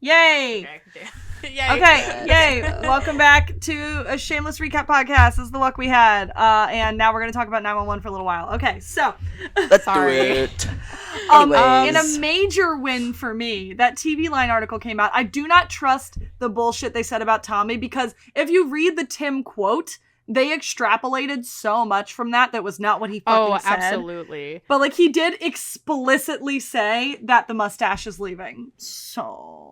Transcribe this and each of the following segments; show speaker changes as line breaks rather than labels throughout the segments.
Yay!
Okay, yay.
Okay, yay. Welcome back to a shameless recap podcast. This is the luck we had. And now we're going to talk about 911 for a little while. Okay, so.
Let's do it.
In a major win for me, that TV Line article came out. I do not trust the bullshit they said about Tommy, because if you read the Tim quote, they extrapolated so much from that was not what he fucking said.
Oh, absolutely.
But, like, he did explicitly say that the mustache is leaving. So...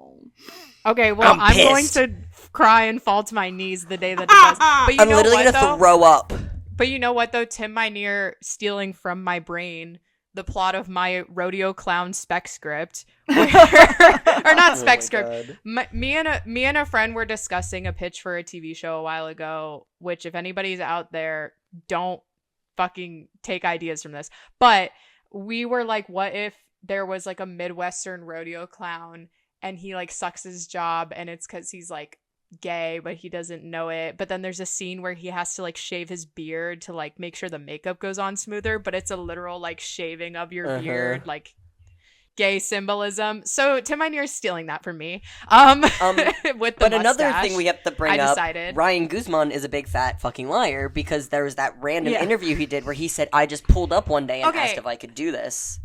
Okay, well, I'm going to cry and fall to my knees the day that it does. But
I'm literally going to throw up.
But you know what, though? Tim Minear stealing from my brain the plot of my rodeo clown spec script. Or not spec script. Me and a friend were discussing a pitch for a TV show a while ago, which if anybody's out there, don't fucking take ideas from this. But we were like, what if there was like a Midwestern rodeo clown and he like sucks his job and it's because he's like gay but he doesn't know it, but then there's a scene where he has to like shave his beard to like make sure the makeup goes on smoother, but it's a literal like shaving of your beard, like gay symbolism. So Tim Minear is stealing that from me. With the
but
mustache.
Another thing we have to bring up,
decided
Ryan Guzman is a big fat fucking liar, because there was that random interview he did where he said, I just pulled up one day and asked if I could do this.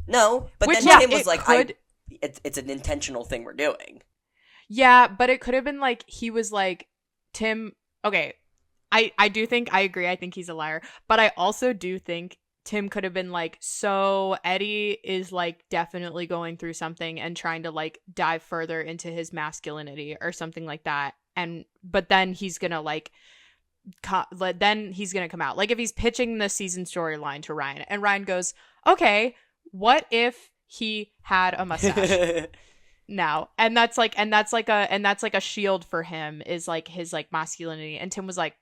No, but then Tim was like, it's an intentional thing we're doing.
Yeah, but it could have been like, he was like, Tim, okay, I do think, I agree, I think he's a liar, but I also do think Tim could have been like, so Eddie is like definitely going through something and trying to like dive further into his masculinity or something like that, but then he's gonna like then he's gonna come out, like if he's pitching the season storyline to Ryan and Ryan goes, okay, what if he had a mustache now, and that's like a shield for him, is like his like masculinity, and Tim was like,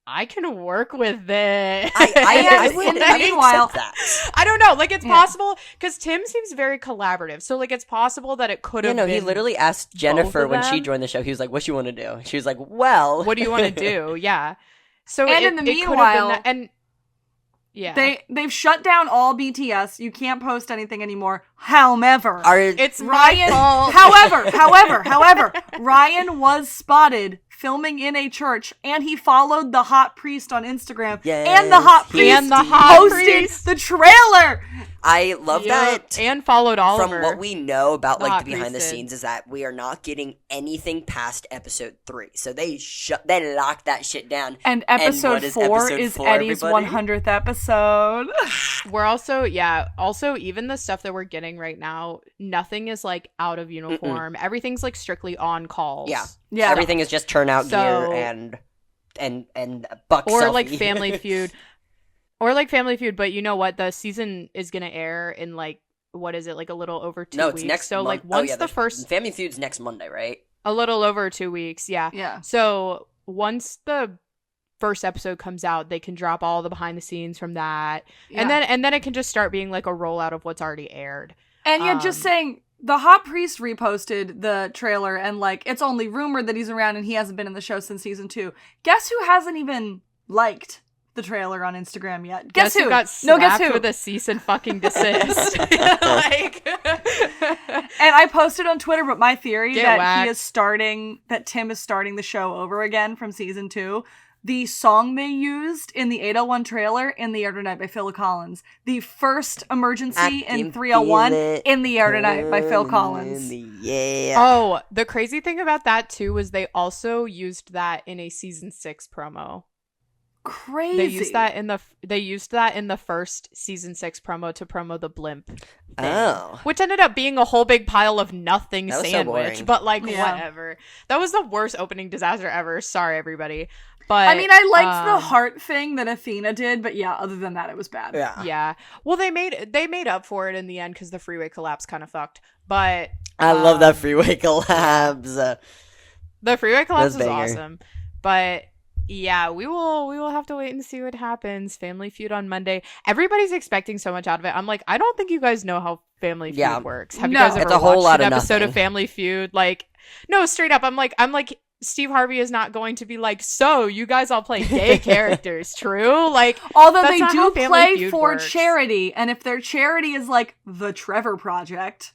I can work with this.
I would accept that.
I don't know, like it's possible, because Tim seems very collaborative, so like it's possible that it could have been
he literally asked Jennifer when she joined the show, he was like, what you want to do? She was like, well,
what do you want to do? Yeah. So
and in the meanwhile, they've shut down all BTS. You can't post anything anymore. However,
it's Ryan.
However, Ryan was spotted filming in a church, and he followed the hot priest on Instagram, and the hot priest posted the trailer.
I love that.
And followed Oliver.
From what we know about like the behind the scenes is that we are not getting anything past episode 3. So they locked that shit down.
And episode 4 is Eddie's 100th episode.
We're also even the stuff that we're getting right now, nothing is like out of uniform. Everything's like strictly on calls.
Yeah. Everything is just turnout gear and buck
or
selfie.
like Family Feud. Or like Family Feud, but you know what? The season is going to air in like, what is it? Like a little over 2 weeks.
No, it's next
So like once the first...
Family Feud's next Monday, right?
A little over 2 weeks, yeah.
Yeah.
So once the first episode comes out, they can drop all the behind the scenes from that. Yeah. And then it can just start being like a rollout of what's already aired.
And just saying, the hot priest reposted the trailer and like, it's only rumored that he's around and he hasn't been in the show since season 2. Guess who hasn't even liked the trailer on Instagram yet? Guess who
got slapped with a cease and fucking desist? Like,
and I posted on Twitter, but my theory that Tim is starting the show over again from season 2. The song they used in the 801 trailer in the air tonight by Phil Collins. The first emergency in 301 in the air tonight by Phil Collins.
Oh, the crazy thing about that too was they also used that in a season 6 promo.
Crazy.
They used that in the first season 6 promo to promo the blimp thing, which ended up being a whole big pile of nothing sandwich, but like whatever. That was the worst opening disaster ever. Sorry everybody. But
I mean, I liked the heart thing that Athena did, but yeah, other than that, it was bad.
Yeah. Well, they made up for it in the end because the freeway collapse kind of fucked. But
I love that freeway collapse.
The freeway collapse was awesome. But yeah, we will have to wait and see what happens. Family Feud on Monday. Everybody's expecting so much out of it. I'm like, I don't think you guys know how Family Feud works. Have you guys ever watched an episode of Family Feud? Like, no, straight up. I'm like. Steve Harvey is not going to be like, so you guys all play gay characters, true? Like,
although they do play for charity, and if their charity is like the Trevor Project,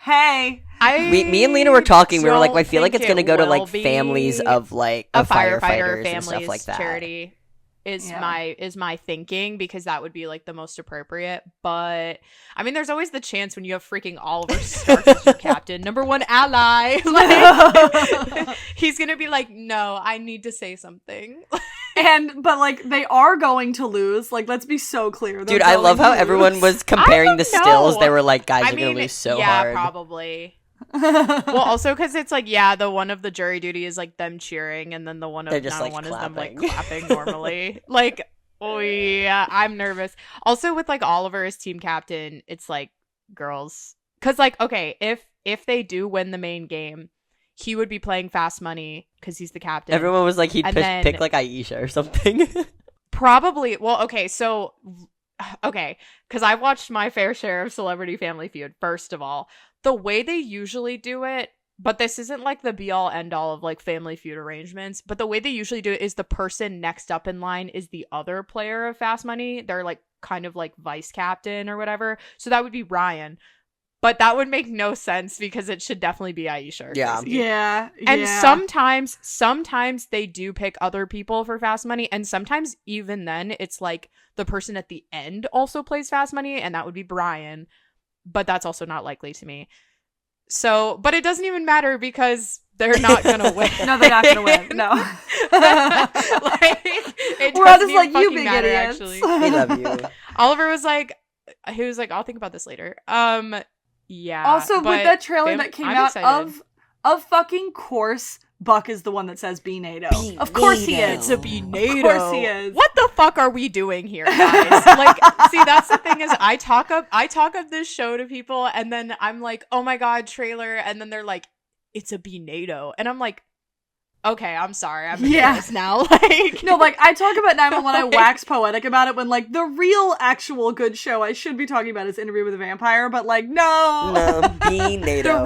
Hey.
Me and Lena were talking. We were like, I feel like it's gonna go to like families of like of firefighters
families
and stuff like that.
Charity is my thinking, because that would be like the most appropriate. But I mean, there's always the chance when you have freaking Oliver Stark as your captain, number one ally. Like, he's gonna be like, no, I need to say something.
But like, they are going to lose. Like, let's be so clear.
Dude, I love how everyone was comparing the stills. They were like, guys are gonna lose so hard.
Yeah, probably. Well, also because it's like, the one of the jury duty is like them cheering, and then the one of 911 is them like clapping normally. Like, oh yeah, I'm nervous. Also with like Oliver as team captain, it's like, girls, because like, okay, if they do win the main game, he would be playing Fast Money because he's the captain.
Everyone was like, he'd pick like Aisha or something.
Probably. Well, okay, because I've watched my fair share of Celebrity Family Feud. First of all, the way they usually do it, but this isn't like the be-all end-all of like Family Feud arrangements, but the way they usually do it is the person next up in line is the other player of Fast Money. They're like kind of like vice captain or whatever. So that would be Ryan. But that would make no sense because it should definitely be Aisha.
Yeah.
And sometimes they do pick other people for Fast Money, and sometimes even then it's like the person at the end also plays Fast Money, and that would be Brian. But that's also not likely to me. So, but it doesn't even matter because they're not gonna win.
No, they're not gonna win. No.
We're all just like, you big idiots. Actually.
We love you.
Oliver was like, I'll think about this later. Yeah.
Also, with that trailer that came out of fucking course, Buck is the one that says be NATO. Of course he is.
It's a be NATO.
Of course he is.
What the fuck are we doing here, guys? Like, see, that's the thing is I talk up this show to people, and then I'm like, oh my god, trailer, and then they're like, it's a be NATO, and I'm like, okay, I'm sorry, I'm this now. Like,
no, like I talk about 911, I wax poetic about it when like the real actual good show I should be talking about is Interview with a Vampire, but like no,
be NATO.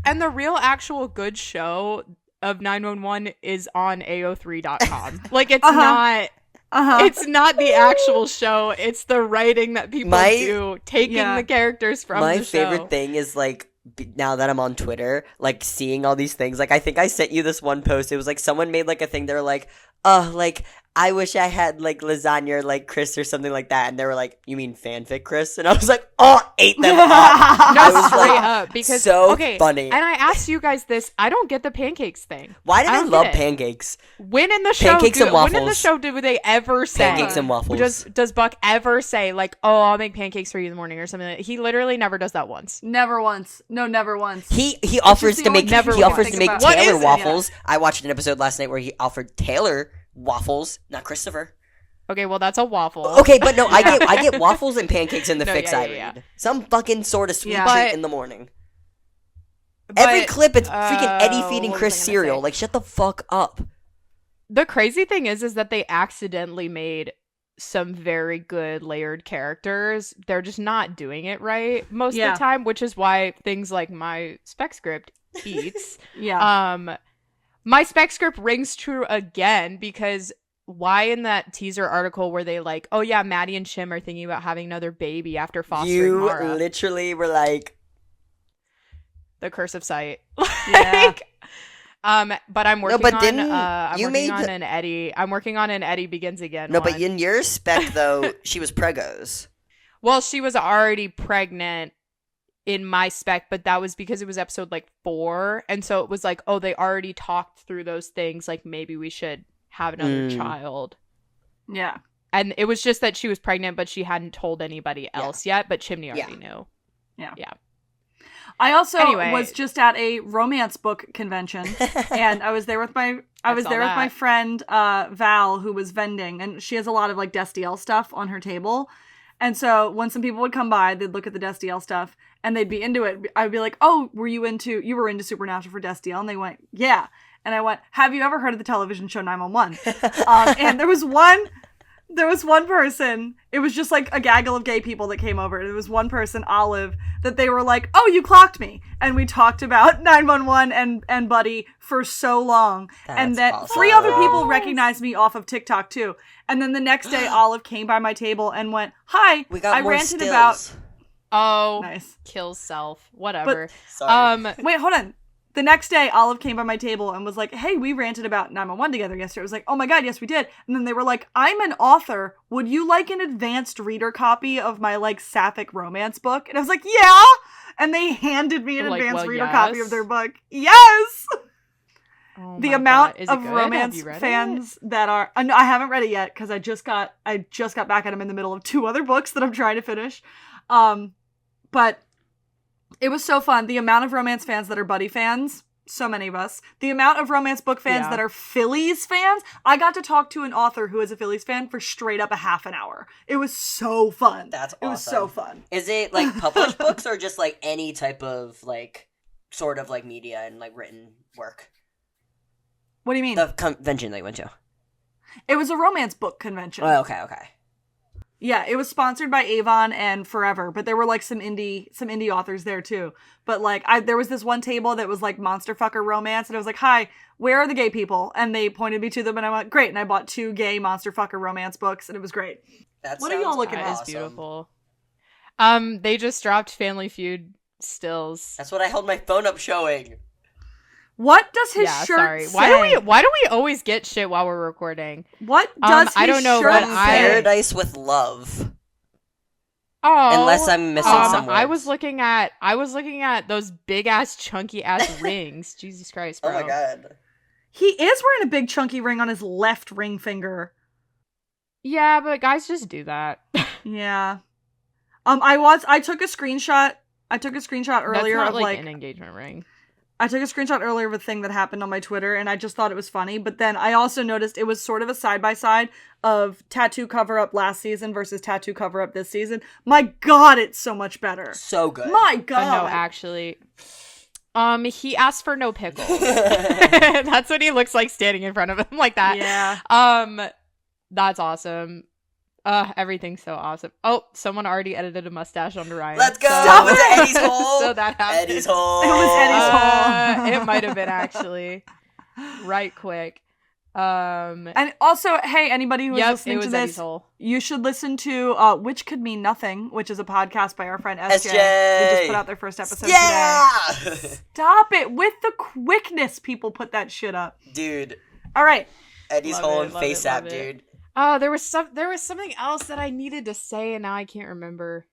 The real actual good show of 911 is on AO3.com. Like, it's not it's not the actual show, it's the writing that people do, taking the characters from the show.
My favorite thing is like, now that I'm on Twitter, like seeing all these things, like I think I sent you this one post. It was like someone made like a thing. They're like, oh, like I wish I had like lasagna like Chris or something like that. And they were like, you mean fanfic Chris? And I was like, oh, ate them up.
I was straight up because
so funny.
And I asked you guys this. I don't get the pancakes thing.
Why do they love pancakes?
When in the show,
pancakes and waffles.
When in the show do they ever say
pancakes and waffles?
Does Buck ever say like, oh, I'll make pancakes for you in the morning or something? He literally never does that once.
Never once. No, never once.
He offers to make Taylor waffles. I watched an episode last night where he offered Taylor waffles, not Christopher.
Okay, well that's a waffle.
Okay, but no, I get waffles and pancakes in the fix I read. Yeah. Some fucking sort of sweet treat in the morning. Every clip, it's freaking Eddie feeding Chris cereal. Like, shut the fuck up.
The crazy thing is that they accidentally made some very good layered characters. They're just not doing it right most of the time, which is why things like my spec script eats. My spec script rings true again because why in that teaser article were they like, oh yeah, Maddie and Chim are thinking about having another baby after fostering Mara?
You literally were like,
the curse of sight. But I'm working on an Eddie. I'm working on an Eddie Begins Again.
No, but in your spec though, she was pregos.
Well, she was already pregnant in my spec, but that was because it was episode like 4, and so it was like, oh, they already talked through those things, like maybe we should have another child. And it was just that she was pregnant, but she hadn't told anybody else yet, but Chimney already knew.
I also was just at a romance book convention, and I was there with my friend Val, who was vending, and she has a lot of like Destiel stuff on her table. And so when some people would come by, they'd look at the Destiel stuff and they'd be into it. I'd be like, oh, you were into Supernatural for Destiel? And they went, yeah. And I went, have you ever heard of the television show 911? And there was one person, it was just like a gaggle of gay people that came over. There was one person, Olive, that they were like, oh, you clocked me. And we talked about 911 and Buddy for so long. And then awesome. 3 other people recognized me off of TikTok too. And then the next day, Olive came by my table and went, hi,
we got I more ranted stills.
Oh,
nice.
Kills self. Whatever.
But, sorry.
Wait, hold on. The next day, Olive came by my table and was like, hey, we ranted about 911 together yesterday. I was like, oh my God, yes, we did. And then they were like, I'm an author. Would you like an advanced reader copy of my, like, sapphic romance book? And I was like, yeah! And they handed me an advanced reader copy of their book. Yes!
Oh
the amount of romance fans that are... no, I haven't read it yet because I just got back at them in the middle of 2 other books that I'm trying to finish. But... it was so fun. The amount of romance fans that are Buddy fans, so many of us. The amount of romance book fans that are Phillies fans. I got to talk to an author who is a Phillies fan for straight up a half an hour. It was so fun.
That's awesome.
It was so fun.
Is it like published books or just like any type of like sort of like media and like written work?
What do you mean?
The convention they went to.
It was a romance book convention.
Oh, okay.
Yeah, it was sponsored by Avon and Forever, but there were like some indie authors there too. But like there was this one table that was like monster fucker romance, and I was like, "Hi, where are the gay people?" And they pointed me to them, and I went, "Great!" And I bought 2 gay monster fucker romance books, and it was great. What are y'all looking at?
That is beautiful. They just dropped Family Feud stills.
That's what I held my phone up showing.
What does his shirt say?
Why do we always get shit while we're recording?
What does his
I don't know,
shirt
but
say?
Paradise with Love.
Oh,
unless I'm missing some words.
I was looking at those big ass chunky ass rings. Jesus Christ, bro.
Oh my God.
He is wearing a big chunky ring on his left ring finger.
Yeah, but guys just do that.
Yeah. I took a screenshot. Earlier.
That's not
of like
an engagement ring.
I took a screenshot earlier of a thing that happened on my Twitter, and I just thought it was funny. But then I also noticed it was sort of a side-by-side of tattoo cover-up last season versus tattoo cover-up this season. My God, it's so much better.
So good.
My God.
No, actually. He asked for no pickles. That's what he looks like standing in front of him like that.
Yeah.
That's awesome. Everything's so awesome. Oh, someone already edited a mustache onto Ryan.
Let's go! Stop it! Eddie's hole!
So that happened.
Eddie's hole!
It was Eddie's hole.
It might have been, actually. Right quick.
And also, hey, anybody who's listening to this,
hole.
You should listen to Which Could Mean Nothing, which is a podcast by our friend SJ. They just put out their first episode today. Stop it! With the quickness people put that shit up.
Dude.
All right.
Eddie's hole and face app, dude.
Oh, there was something else that I needed to say, and now I can't remember.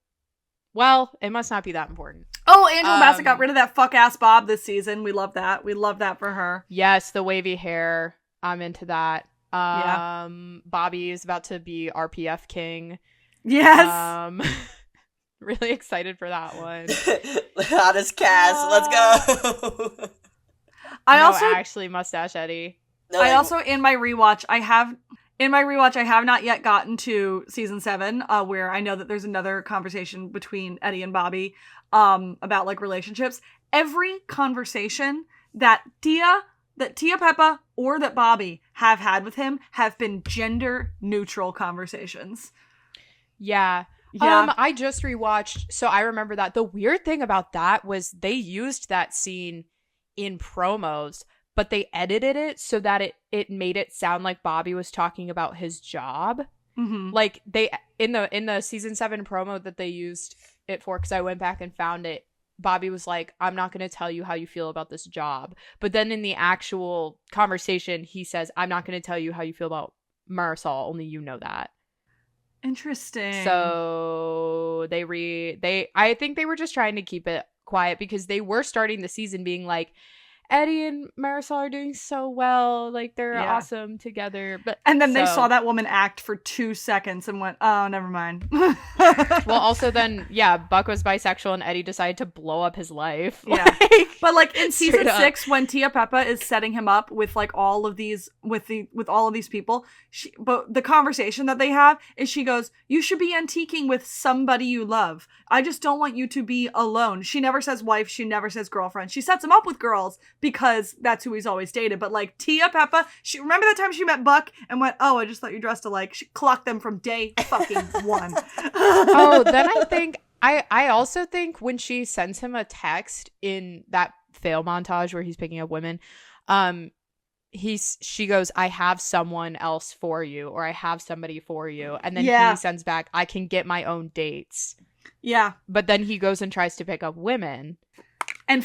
Well, it must not be that important.
Oh, Angela Bassett got rid of that fuck-ass bob this season. We love that. We love that for her.
Yes, the wavy hair. I'm into that.
Yeah.
Bobby is about to be RPF king.
Yes.
Really excited for that one.
Hottest cast. Let's go.
Actually, Mustache Eddie.
No,
in my rewatch, I have not yet gotten to season 7, where I know that there's another conversation between Eddie and Bobby, about like relationships. Every conversation that Tia Peppa or that Bobby have had with him have been gender neutral conversations.
Yeah. I just rewatched, so I remember that. The weird thing about that was they used that scene in promos, but they edited it so that it made it sound like Bobby was talking about his job.
Mm-hmm.
Like they in the season 7 promo that they used it for, because I went back and found it, Bobby was like, I'm not going to tell you how you feel about this job. But then in the actual conversation, he says, I'm not going to tell you how you feel about Marisol. Only you know that.
Interesting.
So I think they were just trying to keep it quiet because they were starting the season being like, Eddie and Marisol are doing so well. Like, they're awesome together.
And then they saw that woman act for 2 seconds and went, oh, never mind.
Well, also then, Buck was bisexual and Eddie decided to blow up his life.
Yeah. But, like, in season 6, when Tia Peppa is setting him up with, like, all of these, with all of these people, but the conversation that they have is she goes, you should be antiquing with somebody you love. I just don't want you to be alone. She never says wife. She never says girlfriend. She sets him up with girls because that's who he's always dated. But like Tia Peppa, remember that time she met Buck and went, oh, I just thought you dressed alike. She clocked them from day fucking 1.
Oh, then I also think when she sends him a text in that fail montage where he's picking up women, she goes, I have someone else for you, or I have somebody for you. And then he sends back, I can get my own dates.
Yeah.
But then he goes and tries to pick up women.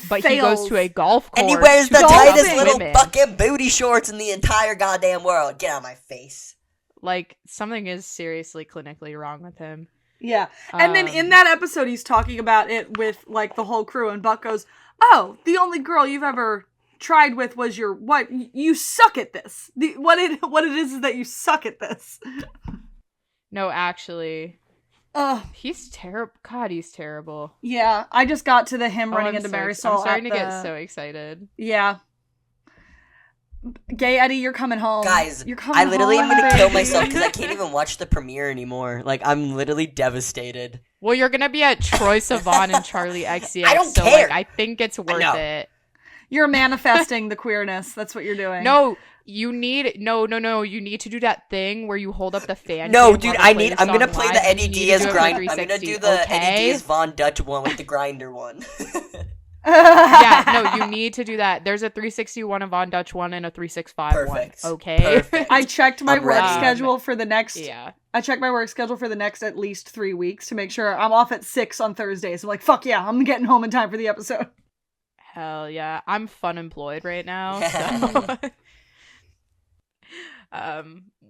But
he goes to a golf course.
And he wears the tightest little fucking booty shorts in the entire goddamn world. Get out of my face.
Like, something is seriously clinically wrong with him.
Yeah. And then in that episode, he's talking about it with, like, the whole crew, and Buck goes, oh, the only girl you've ever tried with was your wife. You suck at this. What it is that you suck at this.
No, actually. He's terrible. God, he's terrible.
Yeah, I just got to him running into Marisol.
I'm starting to get so excited.
Yeah. Gay Eddie, you're coming home.
Guys,
you're coming
I literally
home,
am going to
baby.
kill myself because I can't even watch the premiere anymore. Like, I'm literally devastated.
Well, you're going to be at Troye Sivan and Charlie XCX.
I don't
so,
care.
Like, I think it's worth it.
You're manifesting the queerness. That's what you're doing.
No, you need You need to do that thing where you hold up the fan.
No, dude, I'm gonna play the Eddie Diaz grind. I'm gonna do the Eddie Diaz Von Dutch one with the grinder one.
Yeah, no, you need to do that. There's a 361, a Von Dutch one, and a 365
Perfect.
one. Okay.
Perfect.
I checked my work schedule for the next.
Yeah.
I checked my work schedule for the next at least 3 weeks to make sure I'm off at 6 on Thursdays. I'm like, fuck yeah, I'm getting home in time for the episode.
Hell yeah, I'm fun employed right now. So.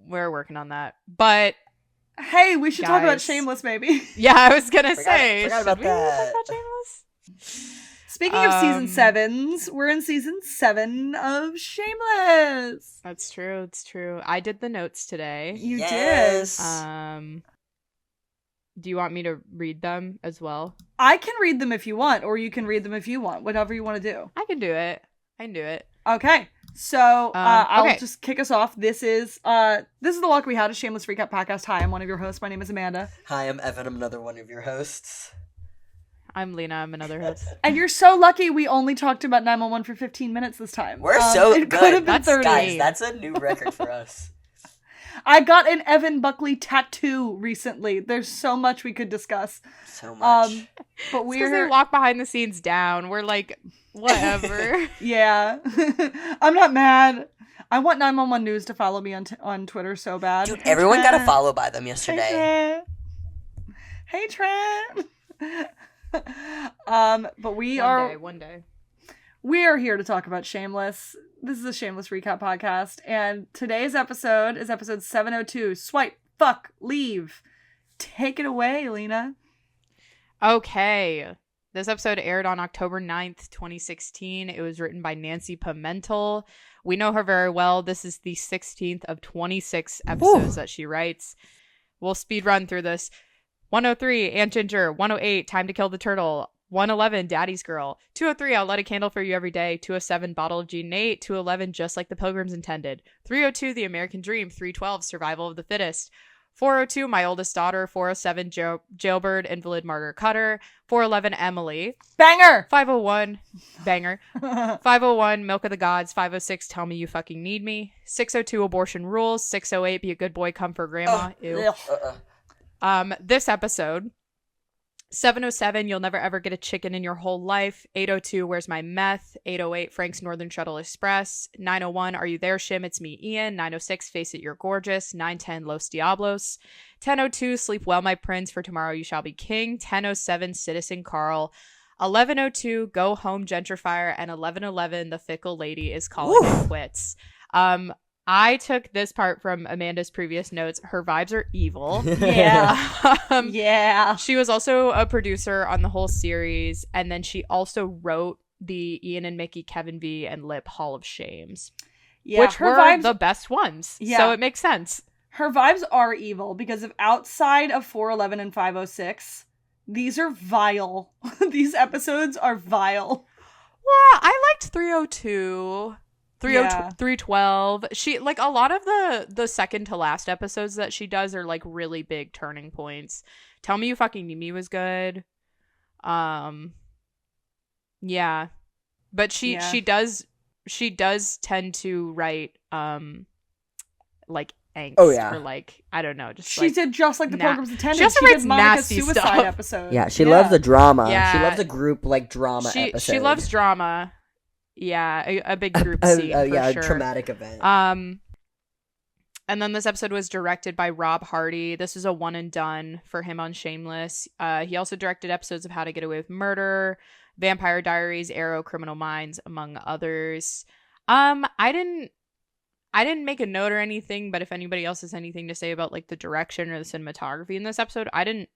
We're working on that, but
hey, we should talk about Shameless, maybe.
Yeah, I was gonna say,
forgot
should
about
we
that.
talk about Shameless?
Speaking of season 7s, we're in season 7 of Shameless.
That's true. It's true. I did the notes today.
You did.
Do you want me to read them as well?
I can read them if you want, or you can read them if you want. Whatever you want to do.
I can do it.
Okay. So I'll just kick us off. This is the Luck We Had, a Shameless Recap podcast. Hi, I'm one of your hosts. My name is Amanda.
Hi, I'm Evan. I'm another one of your hosts.
I'm Lena. I'm another host.
And you're so lucky we only talked about 911 for 15 minutes this time.
We're so
it
good.
Could have been 30.
Guys, that's a new record for us.
I got an Evan Buckley tattoo recently. There's so much we could discuss.
So much.
But
because they walk behind the scenes down. We're like, whatever.
Yeah. I'm not mad. I want 911 News to follow me on Twitter so bad.
Dude, everyone got a follow by them yesterday.
Hey, Trent. But
one day.
We are here to talk about Shameless. This is a Shameless recap podcast, and today's episode is episode 702. Swipe, fuck, leave. Take it away, Lena.
Okay. This episode aired on October 9th, 2016. It was written by Nancy Pimentel. We know her very well. This is the 16th of 26 episodes that she writes. We'll speed run through this. 103, Aunt Ginger. 108, Time to Kill the Turtle. 111, Daddy's Girl. 203, I'll light a candle for you every day. 207, Bottle of Gin 8. 211, Just Like the Pilgrims Intended. 302, The American Dream. 312, Survival of the Fittest. 402, My Oldest Daughter. 407, Jailbird, Invalid, Martyr, Cutter. 411, Emily.
Banger!
501, Banger. 501, Milk of the Gods. 506, Tell Me You Fucking Need Me. 602, Abortion Rules. 608, Be a Good Boy, Come for Grandma. Ew. This episode... 707, You'll Never Ever Get a Chicken in Your Whole Life. 802, Where's My Meth? 808, Frank's Northern Shuttle Express. 901, Are You There, Shim? It's Me, Ian. 906, Face It, You're Gorgeous. 910, Los Diablos. 1002, Sleep Well, My Prince, For Tomorrow You Shall Be King. 1007, Citizen Carl. 1102, Go Home, Gentrifier. And 1111, The Fickle Lady Is Calling It Quits. I took this part from Amanda's previous notes. Her vibes are evil.
Yeah. Yeah.
She was also a producer on the whole series, and then she also wrote the Ian and Mickey, Kevin V, and Lip Hall of Shames, which were the best ones. Yeah. So it makes sense.
Her vibes are evil because of outside of 411 and 506, these are vile. These episodes are vile.
Well, I liked 302. 312. She, like, a lot of the second to last episodes that she does are like really big turning points. Tell Me You Fucking Need Me was good. Yeah. But she does tend to write like angst or like, I don't know, just
she did Just Like the Pilgrims Intended.
She also writes
Monica's
nasty
suicide
stuff.
episode.
Yeah, she loves the drama.
Yeah.
She loves a group like drama episode.
She loves drama. Yeah, a big group scene for sure.
A traumatic event.
And then this episode was directed by Rob Hardy. This is a one and done for him on Shameless. He also directed episodes of How to Get Away with Murder, Vampire Diaries, Arrow, Criminal Minds, among others. I didn't make a note or anything, but if anybody else has anything to say about like the direction or the cinematography in this episode, I didn't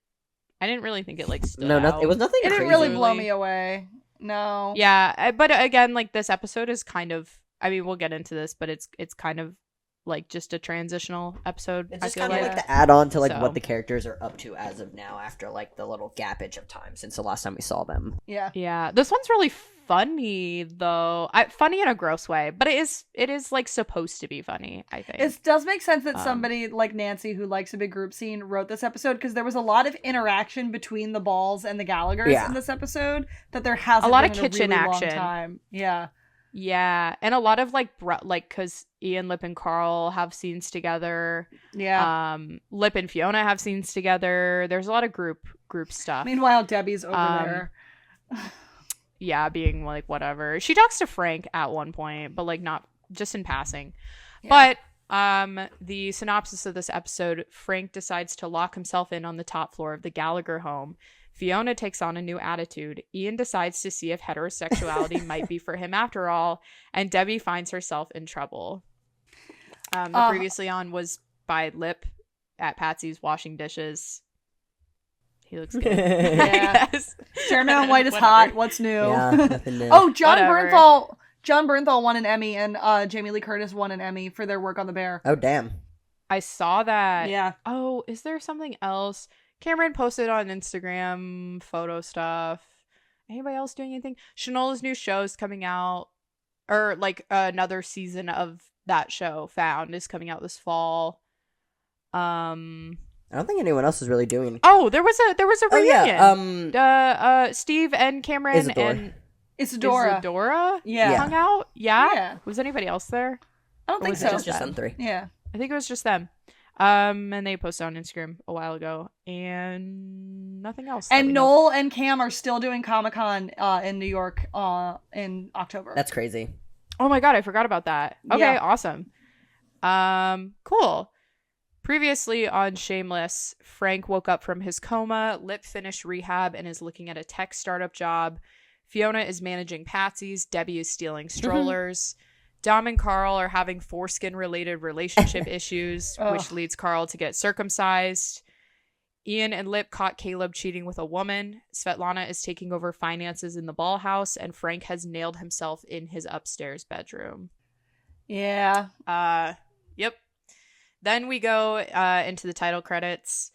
really think it like stood out.
It was nothing.
It didn't really blow me away. No.
Yeah, but again, like this episode is kind of. I mean, we'll get into this, but it's kind of like just a transitional episode.
It's just kind of like the add-on to like what the characters are up to as of now, after like the little gapage of time since the last time we saw them.
Yeah. This one's really funny though. Funny in a gross way, but it is like supposed to be funny. I think
it does make sense that somebody like Nancy, who likes a big group scene, wrote this episode, because there was a lot of interaction between the Balls and the Gallaghers in this episode that there hasn't
a lot
been
of
in
kitchen
a really
action.
Long time.
Yeah, and a lot of like because Ian, Lip, and Carl have scenes together.
Yeah.
Lip and Fiona have scenes together. There's a lot of group stuff.
Meanwhile, Debbie's over there.
Yeah, being like whatever. She talks to Frank at one point, but like not just in passing. Yeah. But the synopsis of this episode: Frank decides to lock himself in on the top floor of the Gallagher home. Fiona takes on a new attitude. Ian decides to see if heterosexuality might be for him after all, and Debbie finds herself in trouble. The previously on was by Lip at Patsy's washing dishes. He looks good.
Yeah. Jeremy on White is hot. What's new?
Yeah, nothing new.
Oh, John Bernthal won an Emmy, and Jamie Lee Curtis won an Emmy for their work on The Bear.
Oh, damn.
I saw that.
Yeah.
Oh, is there something else? Cameron posted on Instagram photo stuff. Anybody else doing anything? Shanola's new show is coming out, or like another season of that show, Found, is coming out this fall.
I don't think anyone else is really doing.
Oh, there was a reunion.
Yeah.
Steve and Cameron and
Isadora.
Yeah. Hung out. Yeah. Was anybody else there?
I don't think so.
Just them three.
Yeah.
I think it was just them. And they posted on Instagram a while ago, and nothing else.
And Noel and Cam are still doing Comic-Con in New York in October.
That's crazy.
Oh my god, I forgot about that. Okay, awesome. Cool. Previously on Shameless, Frank woke up from his coma, Lip finished rehab and is looking at a tech startup job. Fiona is managing Patsy's, Debbie is stealing strollers. Dom and Carl are having foreskin-related relationship issues, which leads Carl to get circumcised. Ian and Lip caught Caleb cheating with a woman. Svetlana is taking over finances in the Ball house, and Frank has nailed himself in his upstairs bedroom.
Yeah.
Yep. Then we go into the title credits,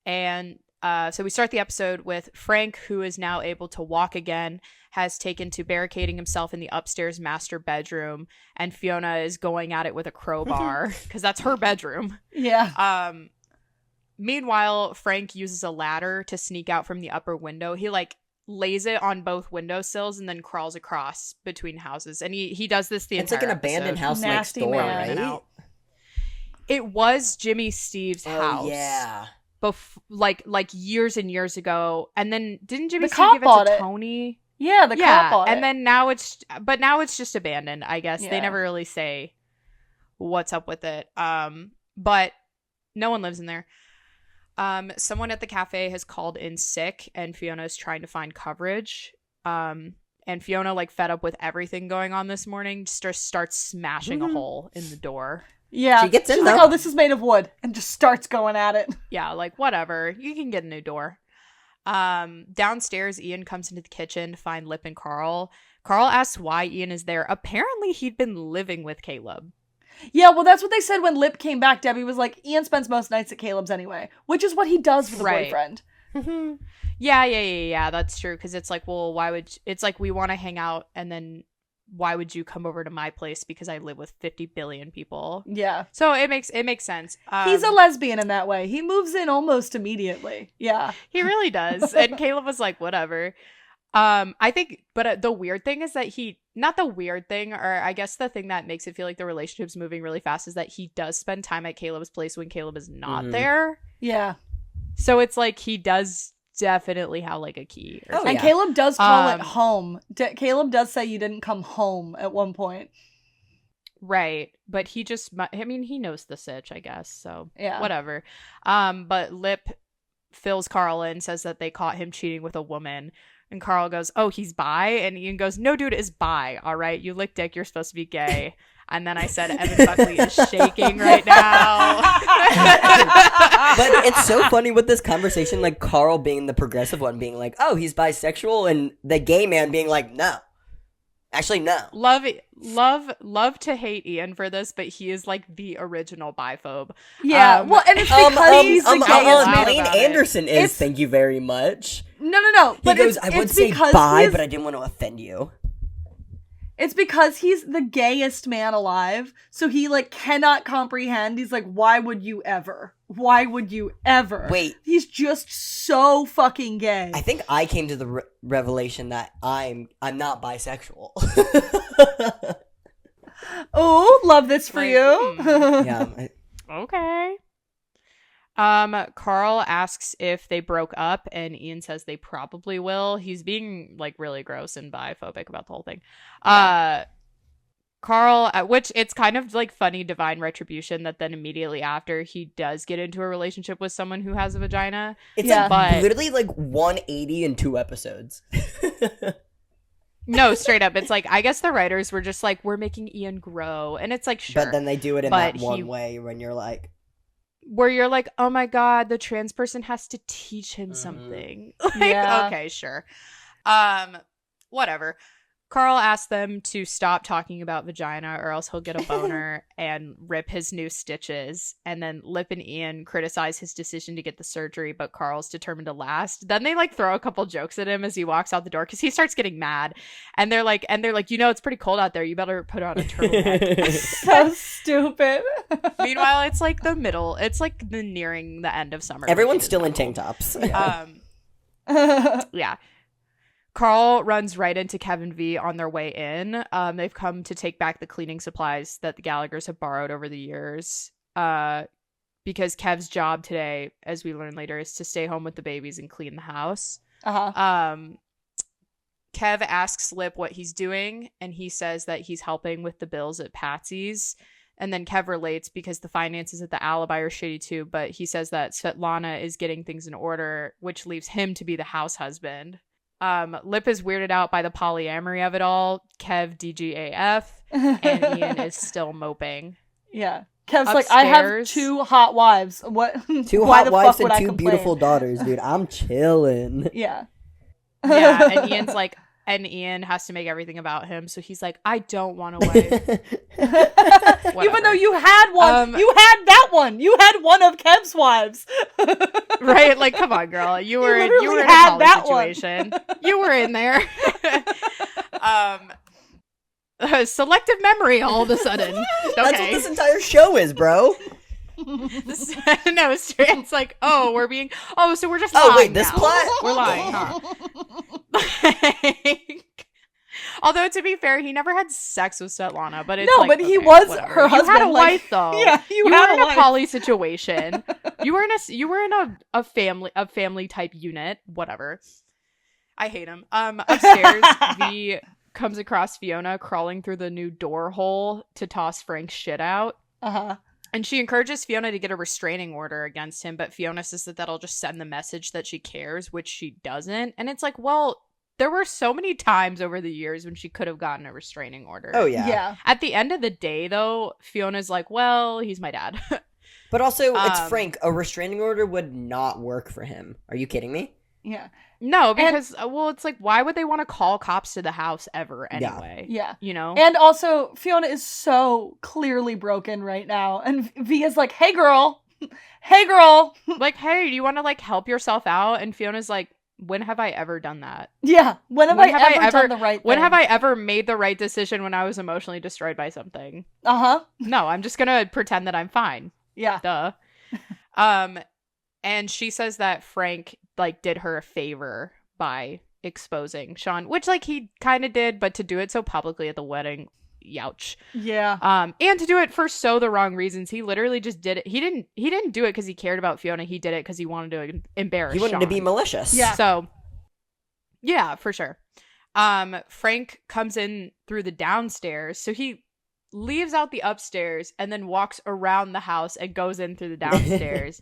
and so we start the episode with Frank, who is now able to walk again, has taken to barricading himself in the upstairs master bedroom, and Fiona is going at it with a crowbar because that's her bedroom.
Yeah.
Meanwhile, Frank uses a ladder to sneak out from the upper window. He like lays it on both windowsills and then crawls across between houses, and he does this the entire
episode. It's like an abandoned house next door, right?
It was Jimmy Steve's house.
Yeah.
Like years and years ago, and then didn't Jimmy
the
Steve
cop
give it
bought
to
it.
Tony?
Yeah, the cop bought it.
And then now it's just abandoned, I guess.
Yeah.
They never really say what's up with it. But no one lives in there. Someone at the cafe has called in sick, and Fiona is trying to find coverage. And Fiona, like fed up with everything going on this morning, just starts smashing a hole in the door.
Yeah.
She gets in
She's
though.
like, oh, this is made of wood, and just starts going at it.
Yeah, like whatever. You can get a new door. Downstairs, Ian comes into the kitchen to find Lip and Carl. Carl asks why Ian is there. Apparently, he'd been living with Caleb.
Yeah, well, that's what they said when Lip came back. Debbie was like, Ian spends most nights at Caleb's anyway, which is what he does with a boyfriend.
Yeah, that's true. Because it's like, well, it's like we want to hang out, and then why would you come over to my place because I live with 50 billion people?
Yeah.
So it makes sense.
He's a lesbian in that way. He moves in almost immediately. Yeah.
He really does. And Caleb was like, whatever. I think, but the weird thing is that not the weird thing, or I guess the thing that makes it feel like the relationship's moving really fast is that he does spend time at Caleb's place when Caleb is not there.
Yeah.
So it's like he does definitely have like a key.
And Caleb does call it home. Caleb does say you didn't come home at one point.
Right. But he just, I mean, he knows the sitch, I guess. So
yeah,
whatever. But Lip fills Carl in, says that they caught him cheating with a woman. And Carl goes, oh, he's bi? And Ian goes, no, dude is bi. All right. You lick dick. You're supposed to be gay. And then I said, Evan Buckley is shaking right now.
But it's so funny with this conversation, like Carl being the progressive one, being like, oh, he's bisexual, and the gay man being like, no. Actually, no.
Love to hate Ian for this, but he is like the original biphobe.
Yeah, well, and it's because he's the gayest man.
Blaine Anderson is, thank you very much.
No.
But he goes, I would say bi, but I didn't want to offend you.
It's because he's the gayest man alive, so he, like, cannot comprehend. He's like, why would you ever? Why would you ever?
Wait.
He's just so fucking gay.
I think I came to the revelation that I'm not bisexual.
Oh, love this for you.
Yeah.
Okay. Carl asks if they broke up, and Ian says they probably will. He's being like really gross and biphobic about the whole thing. Carl, which it's kind of like funny divine retribution that then immediately after he does get into a relationship with someone who has a vagina.
It's literally like 180 in 2 episodes.
No, straight up. It's like, I guess the writers were just like, we're making Ian grow. And it's like, sure.
But then they do it in that one way when you're like,
where you're like, oh my god, the trans person has to teach him something. Like, okay, sure. Whatever. Carl asks them to stop talking about vagina or else he'll get a boner and rip his new stitches. And then Lip and Ian criticize his decision to get the surgery, but Carl's determined to last. Then they like throw a couple jokes at him as he walks out the door because he starts getting mad. And they're like, you know, it's pretty cold out there. You better put on a turtleneck.
So stupid.
Meanwhile, it's like the middle. It's like nearing the end of summer.
Everyone's still in tank tops.
Yeah. Carl runs right into Kevin V on their way in. They've come to take back the cleaning supplies that the Gallaghers have borrowed over the years. Because Kev's job today, as we learn later, is to stay home with the babies and clean the house. Kev asks Lip what he's doing, and he says that he's helping with the bills at Patsy's. And then Kev relates because the finances at the Alibi are shitty too, but he says that Svetlana is getting things in order, which leaves him to be the house husband. Lip is weirded out by the polyamory of it all. Kev DGAF, and Ian is still moping.
Yeah. Kev's upstairs, like, I have 2 hot wives. What?
2 hot wives and 2 beautiful daughters, dude. I'm chilling.
Yeah.
Yeah, and Ian's like, and Ian has to make everything about him, so he's like, I don't want a wife.
Even though you had one. You had that one. You had one of Kev's wives.
Right? Like, come on, girl. You were in a poly situation. You were in there. Selective memory all of a sudden. Okay.
That's what this entire show is, bro.
No, it's like, so we're just lying.
Oh, wait, this
now.
plot?
We're lying, huh? Although, to be fair, he never had sex with Svetlana, but it's
no,
like,
but
okay,
he was
whatever.
her husband.
You had a wife, though.
Yeah, you
were
had
in
a
a poly situation. You were in a family type unit. Whatever. I hate him. Upstairs, V comes across Fiona crawling through the new door hole to toss Frank's shit out. And she encourages Fiona to get a restraining order against him, but Fiona says that that'll just send the message that she cares, which she doesn't. And it's like, well, there were so many times over the years when she could have gotten a restraining order.
Oh, yeah.
At the end of the day, though, Fiona's like, well, he's my dad.
But also, it's Frank. A restraining order would not work for him. Are you kidding me?
Yeah.
No, because, it's like, why would they want to call cops to the house ever anyway?
Yeah.
You know?
And also, Fiona is so clearly broken right now. And V is like, hey, girl. Hey, girl.
Like, hey, do you want to, like, help yourself out? And Fiona's like, when have I ever done that?
Yeah. When have I ever done the right thing?
When have I ever made the right decision when I was emotionally destroyed by something? No, I'm just going to pretend that I'm fine.
Yeah.
Duh. And she says that Frank, like, did her a favor by exposing Sean, which, like, he kind of did, but to do it so publicly at the wedding, youch.
Yeah.
And to do it for so the wrong reasons. He literally just did it. He didn't do it because he cared about Fiona. He did it because he wanted to embarrass Sean.
He wanted to be malicious.
Yeah.
So, yeah, for sure. Frank comes in through the downstairs. So he leaves out the upstairs and then walks around the house and goes in through the downstairs.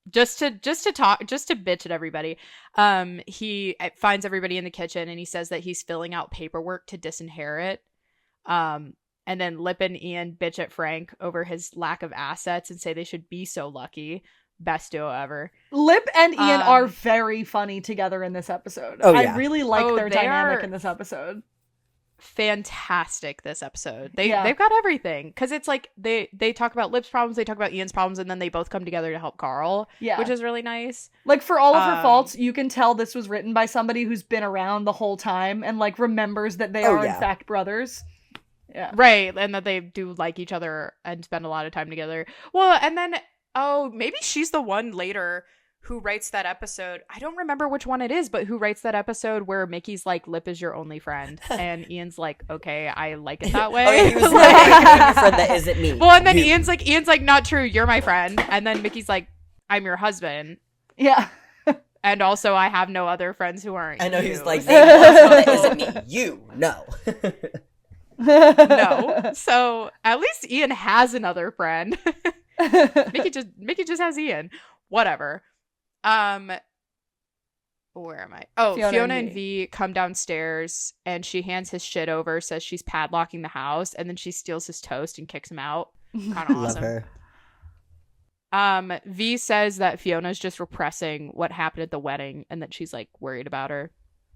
Just to bitch at everybody. He finds everybody in the kitchen and he says that he's filling out paperwork to disinherit. And then Lip and Ian bitch at Frank over his lack of assets and say they should be so lucky. Best duo ever.
Lip and Ian are very funny together in this episode. Oh, yeah. I really like their dynamic in this episode.
Fantastic this episode. They've got everything, because it's like they talk about Lip's problems, they talk about Ian's problems, and then they both come together to help Carl, which is really nice.
Like, for all of her faults, you can tell this was written by somebody who's been around the whole time and like remembers that they are in fact brothers. Yeah, right,
and that they do like each other and spend a lot of time together. Well, and then maybe she's the one later who writes that episode. I don't remember which one it is, but who writes that episode where Mickey's like, Lip is your only friend. And Ian's like, okay, I like it that way.
He was like, I'm your friend that isn't me.
Well, and then Ian's like, not true, you're my friend. And then Mickey's like, I'm your husband.
Yeah.
And also, I have no other friends who aren't
I know,
you.
He's like, that isn't me. You, no.
No. So, at least Ian has another friend. Mickey just has Ian. Whatever. Where am I? Oh, Fiona and V come downstairs and she hands his shit over, says she's padlocking the house, and then she steals his toast and kicks him out. Kind of awesome.
Love her.
V says that Fiona's just repressing what happened at the wedding and that she's like worried about her.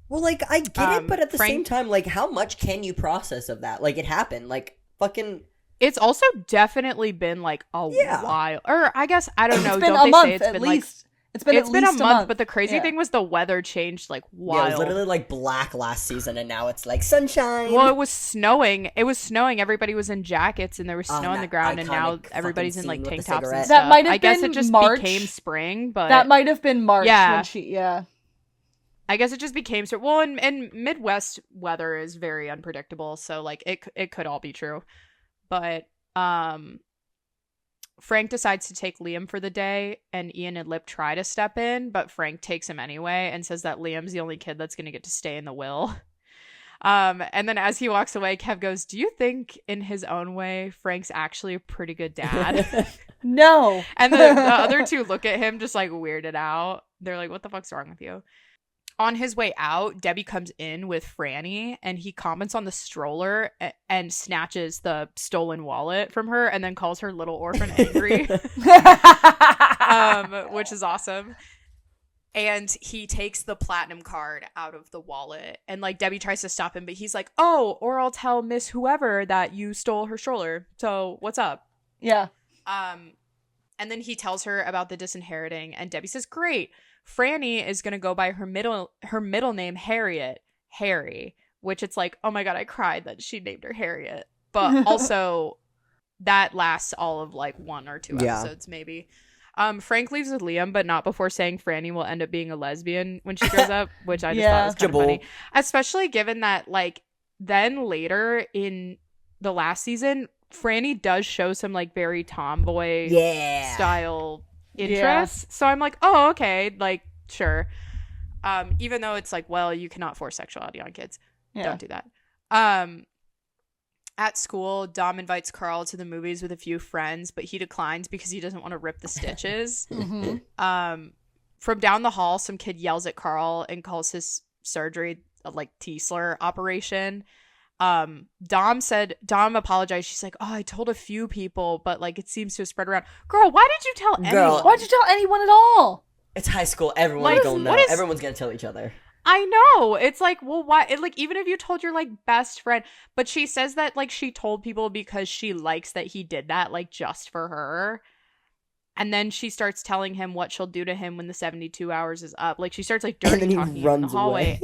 Well, like, I get it, but at the same time, like, how much can you process of that? Like, it happened. Like, fucking...
It's also definitely been like a while, or I guess I don't know.
It's been
don't
a month,
say it's
at
been
least.
Like,
it's been a month.
But the crazy thing was the weather changed like wild.
Yeah, it was literally like black last season, and now it's like sunshine.
Well, it was snowing. Everybody was in jackets, and there was snow on the ground, and now everybody's in like tank tops and stuff.
That might have
I guess
been
it just
March.
became spring, but
that might have been March.
Yeah.
When
I guess it just became so. Well, and Midwest weather is very unpredictable, so like it could all be true, but Frank decides to take Liam for the day, and Ian and Lip try to step in, but Frank takes him anyway and says that Liam's the only kid that's going to get to stay in the will. And then as he walks away, Kev goes, do you think in his own way Frank's actually a pretty good dad?
No.
And the other two look at him just like weirded out. They're like, what the fuck's wrong with you? On his way out, Debbie comes in with Franny, and he comments on the stroller and snatches the stolen wallet from her and then calls her little orphan angry, which is awesome. And he takes the platinum card out of the wallet, and like Debbie tries to stop him, but he's like, oh, or I'll tell Miss whoever that you stole her stroller. So what's up?
Yeah.
And then he tells her about the disinheriting, and Debbie says, great. Franny is going to go by her middle name, Harry, which it's like, oh my God, I cried that she named her Harriet. But also that lasts all of like 1 or 2 episodes, maybe. Frank leaves with Liam, but not before saying Franny will end up being a lesbian when she grows up, which I just thought was kind of funny. Especially given that like then later in the last season, Franny does show some like very tomboy style interests. So I'm like, oh, okay, like sure. Even though it's like, well, you cannot force sexuality on kids. Don't do that. At school, Dom invites Carl to the movies with a few friends, but he declines because he doesn't want to rip the stitches. From down the hall, some kid yells at Carl and calls his surgery a like T-slur operation. Dom apologized. She's like, oh, I told a few people, but like it seems to have spread around. Girl, why did you tell anyone?
Why'd you tell anyone at all?
It's high school. Everyone's gonna know. Everyone's gonna tell each other.
I know. It's like, well, why? Like, even if you told your like best friend, but she says that like she told people because she likes that he did that, like just for her. And then she starts telling him what she'll do to him when the 72 hours is up. Like she starts like dirty talking in the hallway.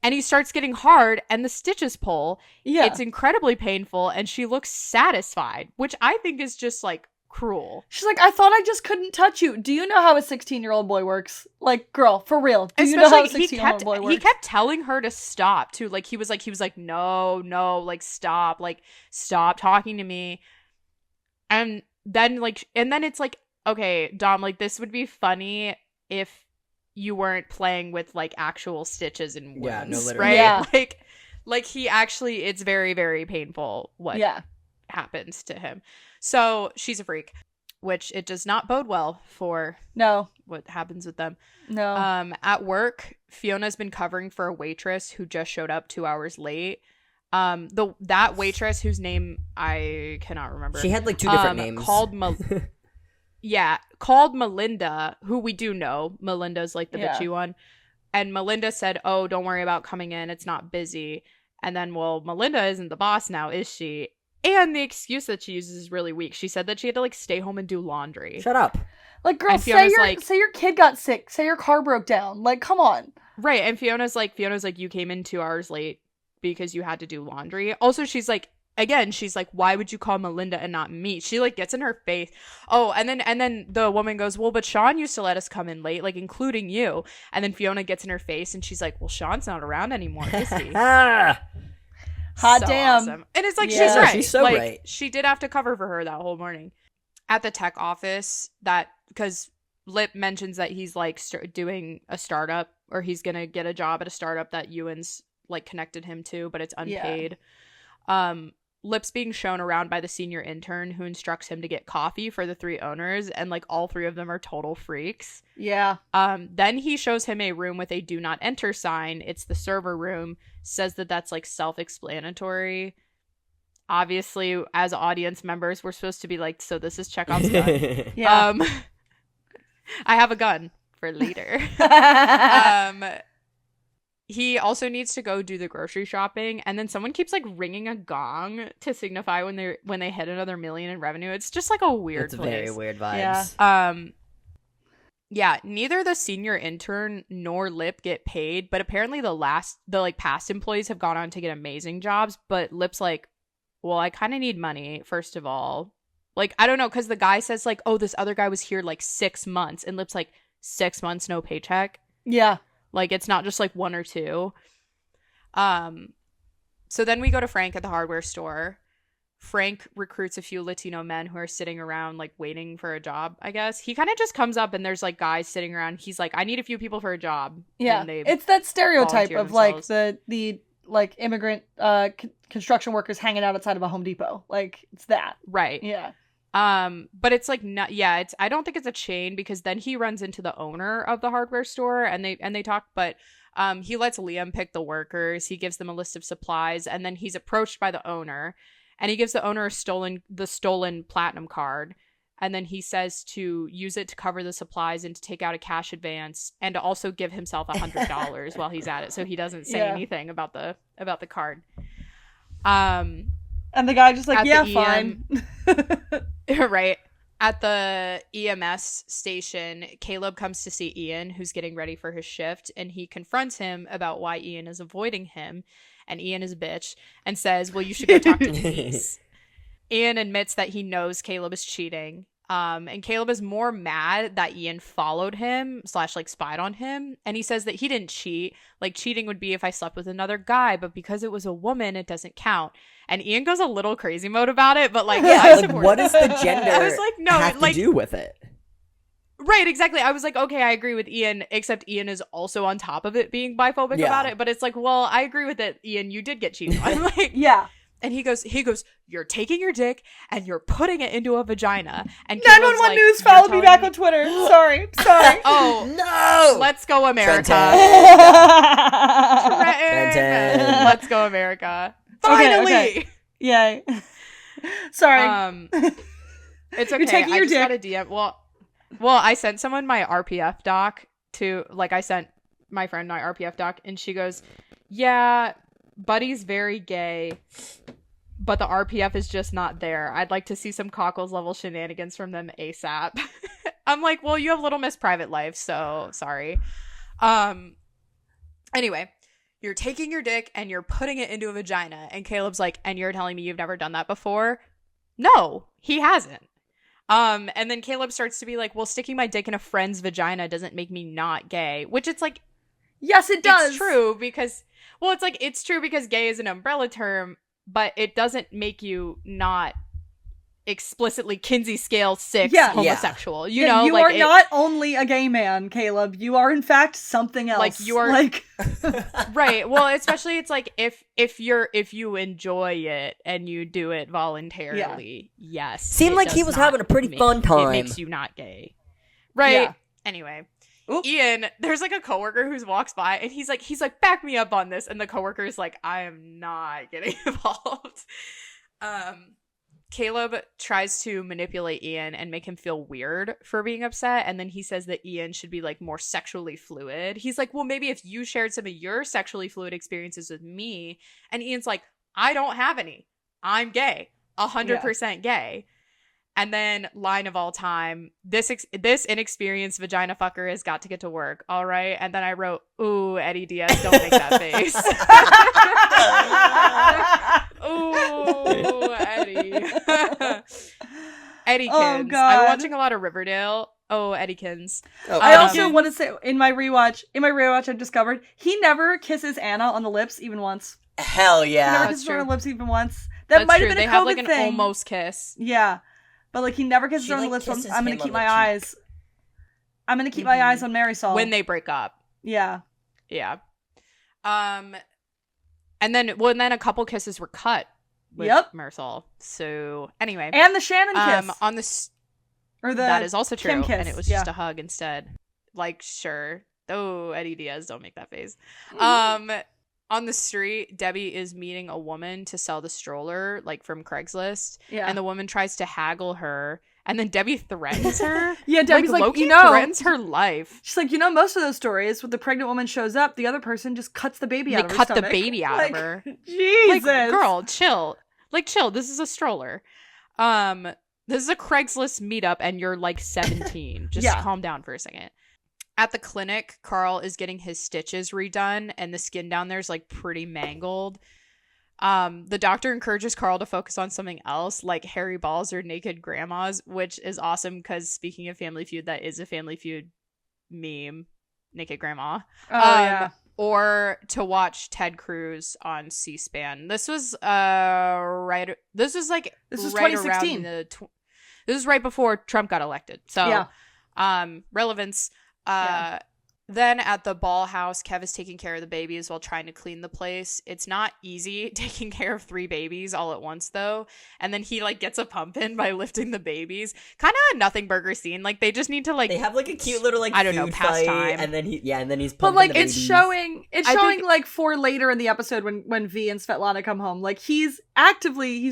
And he starts getting hard, and the stitches pull. Yeah. It's incredibly painful, and she looks satisfied, which I think is just, like, cruel.
She's like, I thought I just couldn't touch you. Do you know how a 16-year-old boy works? Like, girl, for real. Do you know how a 16-year-old boy works?
He kept telling her to stop, too. Like, he was like, no, like, stop talking to me. And then, it's like, okay, Dom, like, this would be funny if you weren't playing with like actual stitches and wounds, right?
Yeah.
Like Like, he actually, it's very, very painful what happens to him. So she's a freak, which it does not bode well for what happens with them.
No.
At work, Fiona's been covering for a waitress who just showed up 2 hours late. That waitress whose name I cannot remember.
She had like 2 different names.
Called Melinda, who we do know. Melinda's like the bitchy one. And Melinda said, "Oh, don't worry about coming in. It's not busy." And then, well, Melinda isn't the boss now, is she? And the excuse that she uses is really weak. She said that she had to like stay home and do laundry.
Shut up.
Like, girl, say your kid got sick. Say your car broke down. Like, come on.
Right. And Fiona's like, you came in 2 hours late because you had to do laundry. Also, she's like, why would you call Melinda and not me? She like gets in her face. Oh, and then the woman goes, well, but Sean used to let us come in late, like including you. And then Fiona gets in her face and she's like, well, Sean's not around anymore, is he?
Hot
so
damn.
Awesome. And it's like, she's right.
She's so
like,
right.
She did have to cover for her that whole morning. At the tech office, because Lip mentions that he's like doing a startup, or he's gonna get a job at a startup that Ewan's like connected him to, but it's unpaid. Lip's being shown around by the senior intern who instructs him to get coffee for the 3 owners, and like all 3 of them are total freaks.
Yeah.
Then he shows him a room with a do not enter sign. It's the server room. Says that that's like self-explanatory. Obviously, as audience members, we're supposed to be like, so this is Chekhov's gun.
Yeah.
I have a gun for later. He also needs to go do the grocery shopping, and then someone keeps like ringing a gong to signify when they hit another million in revenue. It's just like a weird place.
Very weird vibes.
Yeah, neither the senior intern nor Lip get paid, but apparently the past employees have gone on to get amazing jobs, but Lip's like, well, I kind of need money, first of all. Like, I don't know, because the guy says like, oh, this other guy was here like 6 months, and Lip's like, 6 months, no paycheck?
Yeah.
Like, it's not just like 1 or 2. So then we go to Frank at the hardware store. Frank recruits a few Latino men who are sitting around like waiting for a job, I guess. He kind of just comes up and there's like guys sitting around. He's like, I need a few people for a job.
Yeah. It's that stereotype of themselves. Like the like immigrant construction workers hanging out outside of a Home Depot. Like, it's that.
Right.
Yeah.
But it's like not, I don't think it's a chain, because then he runs into the owner of the hardware store and they talk, but he lets Liam pick the workers. He gives them a list of supplies, and then he's approached by the owner, and he gives the owner the stolen platinum card, and then he says to use it to cover the supplies and to take out a cash advance, and to also give himself $100 while he's at it, so he doesn't say anything about the card.
And the guy just like, yeah, fine.
Right. At the EMS station, Caleb comes to see Ian, who's getting ready for his shift, and he confronts him about why Ian is avoiding him. And Ian is a bitch and says, well, you should go talk to Denise. Ian admits that he knows Caleb is cheating. And Caleb is more mad that Ian followed him / like spied on him. And he says that he didn't cheat. Like, cheating would be if I slept with another guy, but because it was a woman, it doesn't count. And Ian goes a little crazy mode about it, but like,
yeah, like, what does the gender
I was like, no,
have to do with it?
Right, exactly. I was like, okay, I agree with Ian, except Ian is also on top of it being biphobic about it. But it's like, well, I agree with it, Ian. You did get cheated on. Like,
yeah.
And he goes, you're taking your dick and you're putting it into a vagina. And
911 like, News followed me back on Twitter. Sorry.
Oh,
no.
Let's go, America.
Trenton.
Let's go, America. Finally.
Okay. Yeah. Sorry.
It's okay.
You're taking your
dick. Got a DM. Well, I sent someone my RPF doc I sent my friend my RPF doc, and she goes, yeah, Buddy's very gay, but the RPF is just not there. I'd like to see some cockles level shenanigans from them ASAP. I'm like, well, you have Little Miss Private Life, so sorry. Anyway, you're taking your dick and you're putting it into a vagina, and Caleb's like, and you're telling me you've never done that before? No, he hasn't. And then Caleb starts to be like, well, sticking my dick in a friend's vagina doesn't make me not gay, which it's like,
yes, it does.
It's true because, well, it's like, it's true because gay is an umbrella term, but it doesn't make you not explicitly Kinsey scale 6 homosexual. You know,
you are not only a gay man, Caleb. You are in fact something else.
Like you are like right. Well, especially it's like if you enjoy it and you do it voluntarily, yes.
Seemed like he was having a pretty fun time.
It makes you not gay. Right. Yeah. Anyway. Oops. Ian, there's like a coworker who walks by and he's like, back me up on this, and the coworker is like, I am not getting involved. Caleb tries to manipulate Ian and make him feel weird for being upset, and then he says that Ian should be like more sexually fluid. He's like, well, maybe if you shared some of your sexually fluid experiences with me. And Ian's like, I don't have any. I'm gay. 100% gay. And then, line of all time, this inexperienced vagina fucker has got to get to work, all right? And then I wrote, ooh, Eddie Diaz, don't make that face. Ooh, Eddie. Eddykins.
Oh, God.
I'm watching a lot of Riverdale. Oh, Eddykins.
Oh, I also want to say, in my rewatch, I discovered he never kisses Anna on the lips even once.
Hell yeah.
He never kisses her on the lips even once. That might have been a COVID thing. They have like an
almost kiss.
Yeah. But, like, he never kisses her on the lips. I'm going to keep my eyes. I'm going to keep my eyes on Marisol.
When they break up.
Yeah.
Yeah. And then a couple kisses were cut with Marisol. So, anyway.
And the Shannon kiss.
That is also true.
Kim kiss.
And it was just a hug instead. Like, sure. Oh, Eddie Diaz, don't make that face. On the street, Debbie is meeting a woman to sell the stroller, like from Craigslist. Yeah. And the woman tries to haggle her. And then Debbie threatens her.
Yeah, Debbie's like
Loki threatens her life.
She's like, most of those stories, when the pregnant woman shows up, the other person just cuts the baby out of her stomach.
They cut the baby out of her.
Jesus.
Like, girl, chill. Like, chill. This is a stroller. This is a Craigslist meetup, and you're like 17. Just calm down for a second. At the clinic, Carl is getting his stitches redone, and the skin down there is like pretty mangled. The doctor encourages Carl to focus on something else, like hairy balls or naked grandmas, which is awesome because speaking of Family Feud, that is a Family Feud meme, naked grandma.
Oh, yeah.
Or to watch Ted Cruz on C-SPAN. This was This was
2016.
This was right before Trump got elected. So, relevance. Then at the ball house, Kev is taking care of the babies while trying to clean the place. It's not easy taking care of 3 babies all at once, though. And then he, like, gets a pump in by lifting the babies. Kind of a nothing burger scene. Like, they just need to, like...
They have, like, a cute little, like,
past time.
And then he's pumping
But, like,
the
it's
babies.
showing, like, for later in the episode when V and Svetlana come home. Like, he's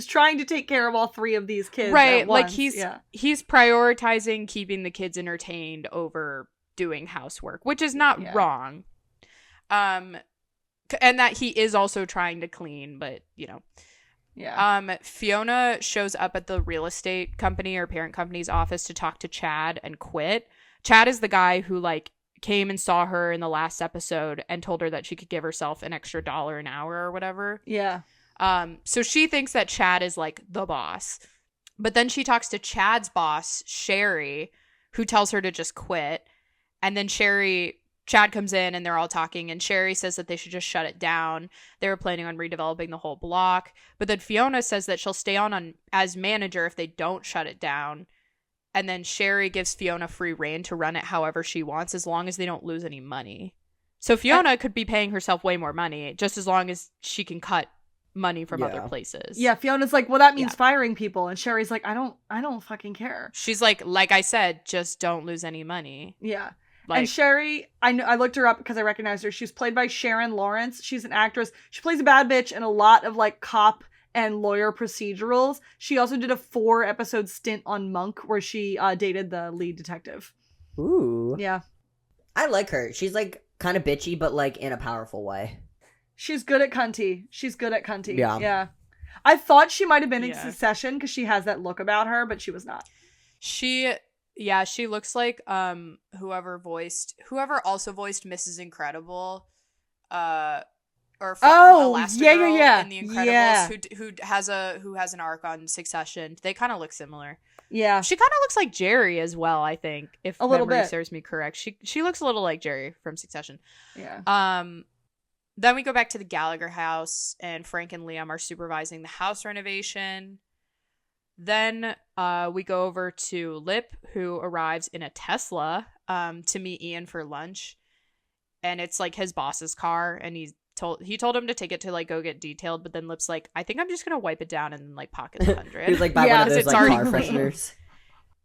trying to take care of all 3 of these kids
right,
at once.
Like, he's prioritizing keeping the kids entertained over... doing housework, which is not wrong, and that he is also trying to clean, but Fiona shows up at the real estate company or parent company's office to talk to Chad and quit. Chad is the guy who like came and saw her in the last episode and told her that she could give herself an extra $1 an hour or whatever. So she thinks that Chad is like the boss, but then she talks to Chad's boss, Sherry, who tells her to just quit. And then Chad comes in and they're all talking, and Sherry says that they should just shut it down. They were planning on redeveloping the whole block. But then Fiona says that she'll stay on as manager if they don't shut it down. And then Sherry gives Fiona free reign to run it however she wants, as long as they don't lose any money. So Fiona could be paying herself way more money, just as long as she can cut money from other places.
Yeah, Fiona's like, well, that means firing people. And Sherry's like, I don't fucking care.
She's like I said, just don't lose any money.
Yeah. And Sherry, I looked her up because I recognized her. She's played by Sharon Lawrence. She's an actress. She plays a bad bitch in a lot of like cop and lawyer procedurals. She also did a 4-episode stint on Monk where she dated the lead detective.
Ooh.
Yeah.
I like her. She's like kind of bitchy, but like in a powerful way.
She's good at cunty. Yeah. I thought she might have been in Succession because she has that look about her, but she was not.
She looks like whoever also voiced Mrs. Incredible, or Elastigirl in The Incredibles, who has an arc on Succession. They kind of look similar.
Yeah,
she kind of looks like Jerry as well. I think if
a little
memory
bit
serves me correct, she looks a little like Jerry from Succession.
Yeah.
Then we go back to the Gallagher house, and Frank and Liam are supervising the house renovation. Then we go over to Lip, who arrives in a Tesla to meet Ian for lunch. And it's like his boss's car, and he told him to take it to like go get detailed, but then Lip's like, I think I'm just gonna wipe it down and like pocket the 100.
He's like, buy one of those like car fresheners.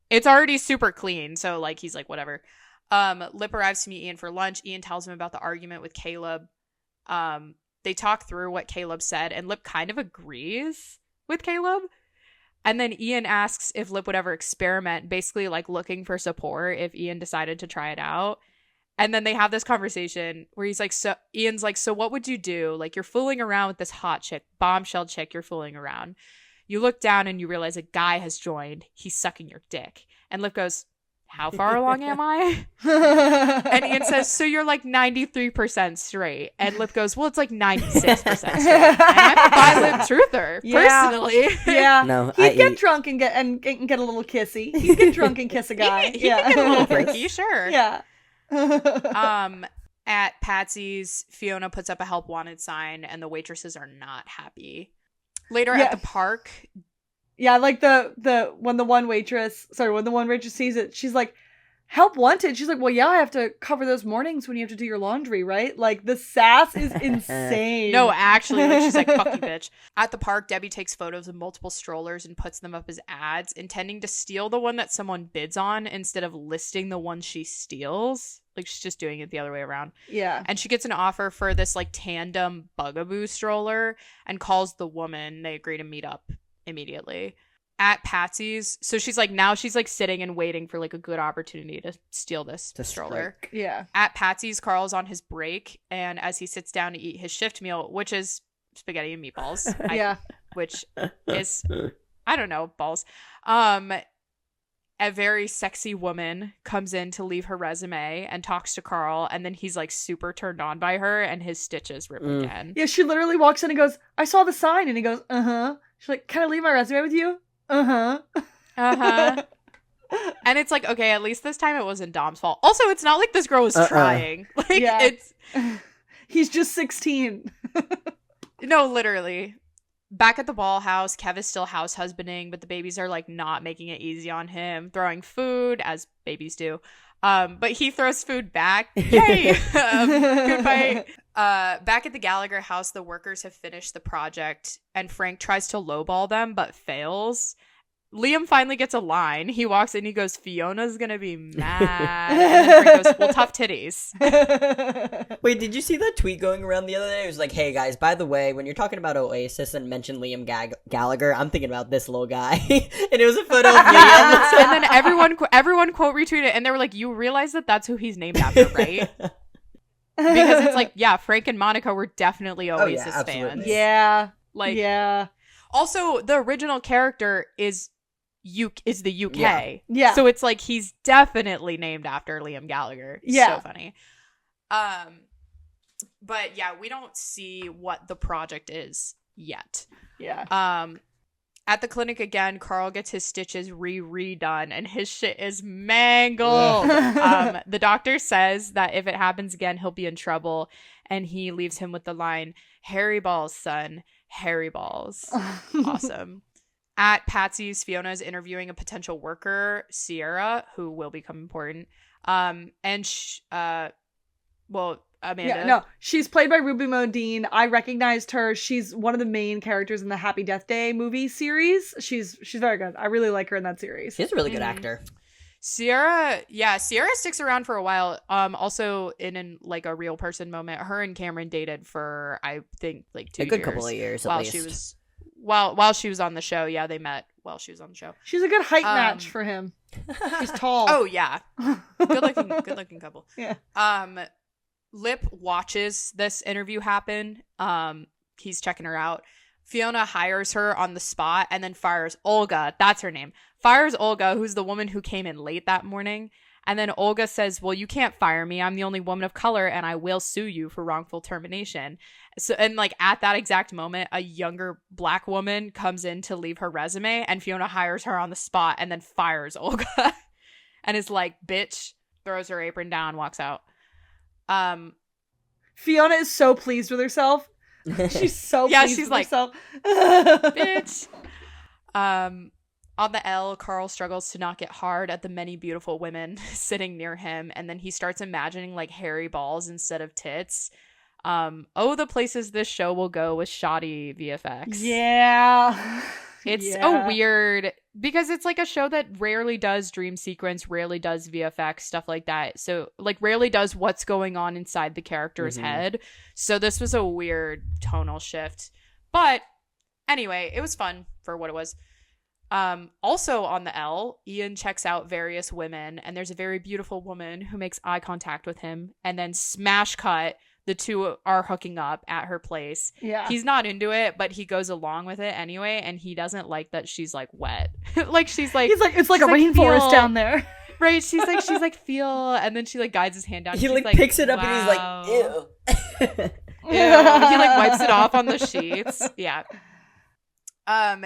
It's already super clean, so like he's like, whatever. Lip arrives to meet Ian for lunch. Ian tells him about the argument with Caleb. They talk through what Caleb said, and Lip kind of agrees with Caleb. And then Ian asks if Lip would ever experiment, basically like looking for support if Ian decided to try it out. And then they have this conversation where he's like, so Ian's like, so what would you do? Like, you're fooling around with this hot chick, bombshell chick, you're fooling around. You look down and you realize a guy has joined. He's sucking your dick. And Lip goes, how far along am I? And Ian says, so you're like 93% straight. And Lip goes, well, it's like 96% straight. And I'm a violent truther, personally.
Yeah.
No,
he'd get drunk and get a little kissy. He'd get drunk and kiss a guy.
He could get a little freaky, sure.
Yeah.
At Patsy's, Fiona puts up a help wanted sign, and the waitresses are not happy. Later at the park.
Yeah, like when the one waitress sees it, she's like, help wanted. She's like, well, yeah, I have to cover those mornings when you have to do your laundry, right? Like, the sass is insane.
No, actually, like, she's like, fuck you, bitch. At the park, Debbie takes photos of multiple strollers and puts them up as ads, intending to steal the one that someone bids on instead of listing the one she steals. Like, she's just doing it the other way around.
Yeah.
And she gets an offer for this, like, tandem Bugaboo stroller and calls the woman. They agree to meet up immediately. At Patsy's, so she's like sitting and waiting for like a good opportunity to steal this stroller.
Yeah.
At Patsy's, Carl's on his break, and as he sits down to eat his shift meal, which is spaghetti and meatballs, which is, I don't know, balls. A very sexy woman comes in to leave her resume and talks to Carl, and then he's like super turned on by her, and his stitches rip again.
Yeah, she literally walks in and goes, I saw the sign, and he goes, uh-huh. She's like, can I leave my resume with you? Uh-huh.
Uh-huh. And it's like, okay, at least this time it wasn't Dom's fault. Also, it's not like this girl was trying. Like, it's...
He's just 16.
No, literally. Back at the ball house, Kev is still house husbanding, but the babies are like not making it easy on him, throwing food, as babies do. But he throws food back. Yay! Goodbye. Back at the Gallagher house, the workers have finished the project, and Frank tries to lowball them, but fails. Liam finally gets a line. He walks in, he goes, Fiona's gonna be mad. And then Frank goes, well, tough titties.
Wait, did you see that tweet going around the other day? It was like, hey guys, by the way, when you're talking about Oasis and mention Liam Gallagher, I'm thinking about this little guy. And it was a photo of Liam.
And then everyone quote retweeted it, and they were like, you realize that that's who he's named after, right? Because it's like, yeah, Frank and Monica were definitely Oasis fans.
Yeah.
Like, yeah. Also, the original character is the UK.
Yeah.
So it's like he's definitely named after Liam Gallagher.
Yeah.
So funny. But yeah, we don't see what the project is yet.
Yeah.
At the clinic again, Carl gets his stitches redone, and his shit is mangled. The doctor says that if it happens again, he'll be in trouble, and he leaves him with the line, "Hairy balls, son. Hairy balls." Awesome. At Patsy's, Fiona is interviewing a potential worker, Sierra, who will become important. Amanda.
Yeah, no, she's played by Ruby Modine. I recognized her. She's one of the main characters in the Happy Death Day movie series. She's very good. I really like her in that series.
She's a really good actor.
Sierra sticks around for a while. Also in like a real person moment, her and Cameron dated for I think like 2 years.
A good couple of years at least.
While she was on the show. Yeah, they met while she was on the show.
She's a good height match for him. She's tall.
Oh yeah. Good looking couple.
Yeah.
Lip watches this interview happen. He's checking her out. Fiona hires her on the spot and then fires Olga. That's her name. Fires Olga, who's the woman who came in late that morning. And then Olga says, well, you can't fire me. I'm the only woman of color and I will sue you for wrongful termination. So, and like at that exact moment, a younger black woman comes in to leave her resume and Fiona hires her on the spot and then fires Olga and is like, bitch, throws her apron down, walks out.
Fiona is so pleased with herself. She's so pleased with herself.
Bitch. On the L, Carl struggles to not get hard at the many beautiful women sitting near him, and then he starts imagining like hairy balls instead of tits. The places this show will go with shoddy VFX.
Yeah.
It's a weird, because it's like a show that rarely does dream sequence, rarely does VFX, stuff like that. So like rarely does what's going on inside the character's head. So this was a weird tonal shift. But anyway, it was fun for what it was. Also on the L, Ian checks out various women, and there's a very beautiful woman who makes eye contact with him, and then smash cut, the two are hooking up at her place.
Yeah.
He's not into it, but he goes along with it anyway, and he doesn't like that she's like wet. Like she's like,
he's like, it's like a rainforest
feel,
down there.
Right? She's like feel, and then she like guides his hand down.
He
like
picks it up
wow.
and he's like, ew.
Ew. He like wipes it off on the sheets. Yeah.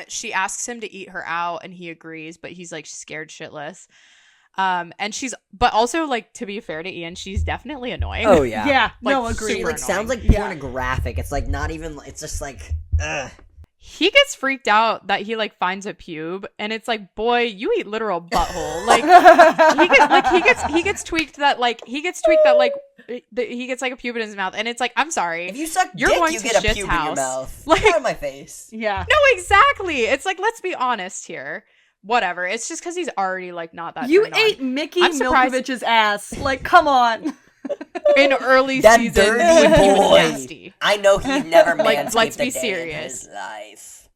She asks him to eat her out, and he agrees, but he's like scared shitless. But also, like, to be fair to Ian, she's definitely annoying.
Oh yeah,
yeah.
Like,
no, agreed.
She like sounds like pornographic. It's like not even. It's just like, ugh.
He gets freaked out that he like finds a pube, and it's like, boy, you eat literal butthole. Like he gets tweaked that like he gets like a pube in his mouth, and it's like, I'm sorry,
if you suck
you're
dick,
going
you
to
get a
shit's
pube
house.
in your mouth.
Like,
get out of my face.
Yeah.
No, exactly. It's like, let's be honest here. Whatever. It's just because he's already like not that.
You ate Mickey
surprised-
Milkovich's ass. Like, come on.
In early
That
season,
dirty
when he was
boy.
nasty.
I know he never
Like,
manscaped
let's be
a day
serious.
in his life.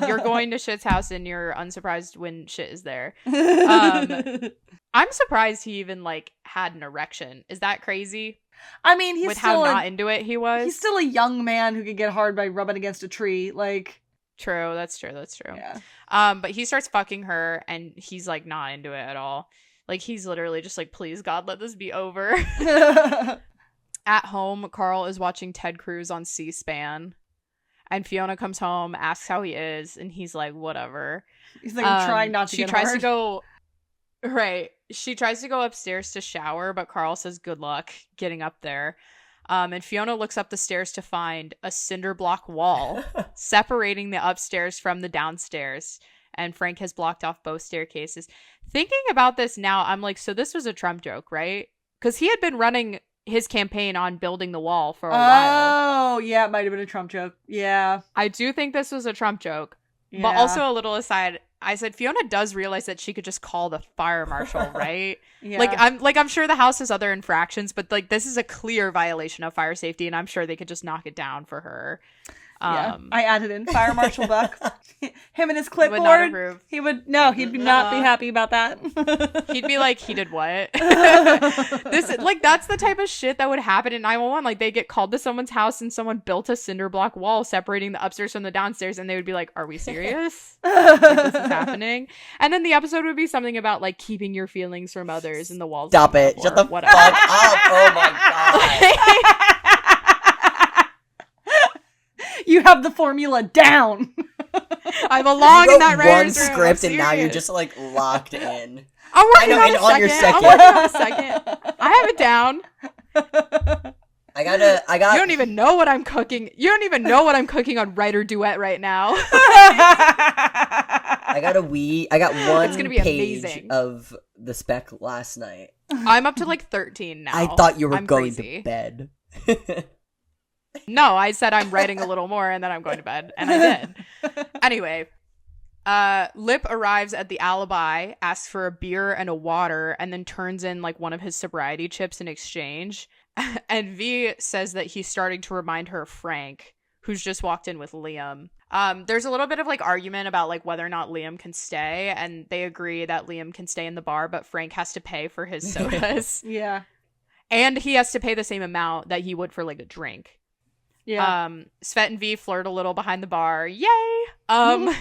You're going to shit's house and you're unsurprised when shit is there. I'm surprised he even like had an erection. Is that crazy?
I mean, he's
with
still
how not into it he was.
He's still a young man who could get hard by rubbing against a tree. Like,
true. That's true.
Yeah.
But he starts fucking her, and he's like not into it at all. Like, he's literally just like, please God, let this be over. At home, Carl is watching Ted Cruz on C-SPAN, and Fiona comes home, asks how he is, and he's like, whatever.
He's like trying not to get hard.
She tries to go upstairs to shower, but Carl says good luck getting up there. And Fiona looks up the stairs to find a cinder block wall separating the upstairs from the downstairs. And Frank has blocked off both staircases. Thinking about this now, I'm like, so this was a Trump joke, right? Because he had been running his campaign on building the wall for a while.
Oh, yeah, it might have been a Trump joke. Yeah.
I do think this was a Trump joke.
Yeah.
But also, a little aside, I said Fiona does realize that she could just call the fire marshal, right?
Yeah.
I'm sure the house has other infractions, but like this is a clear violation of fire safety, and I'm sure they could just knock it down for her.
Yeah, I added in Fire Marshal Buck. Him and his clipboard.
Would not approve.
He'd not be happy about that.
He'd be like, he did what? That's the type of shit that would happen in 911. Like, they get called to someone's house and someone built a cinder block wall separating the upstairs from the downstairs, and they would be like, are we serious? Like, this is happening? And then the episode would be something about like keeping your feelings from others in the walls.
Stop it. Shut the fuck up.
Oh my god.
You have the formula down.
I belong in that
one
writer's room.
script and now you're just like locked in.
I'm working on
your second.
I'm working on a second. I have it down.
I got.
You don't even know what I'm cooking. You don't even know what I'm cooking on Writer Duet right now.
I got one
It's gonna be
page
amazing.
of the spec last night.
I'm up to like 13 now.
I thought you were
I'm
going
crazy.
to bed.
No, I said I'm writing a little more and then I'm going to bed. And I did. Anyway, Lip arrives at the Alibi, asks for a beer and a water, and then turns in like one of his sobriety chips in exchange. And V says that he's starting to remind her of Frank, who's just walked in with Liam. There's a little bit of like argument about like whether or not Liam can stay, and they agree that Liam can stay in the bar, but Frank has to pay for his sodas.
Yeah.
And he has to pay the same amount that he would for like a drink.
Yeah.
Svet and V flirt a little behind the bar. Yay! And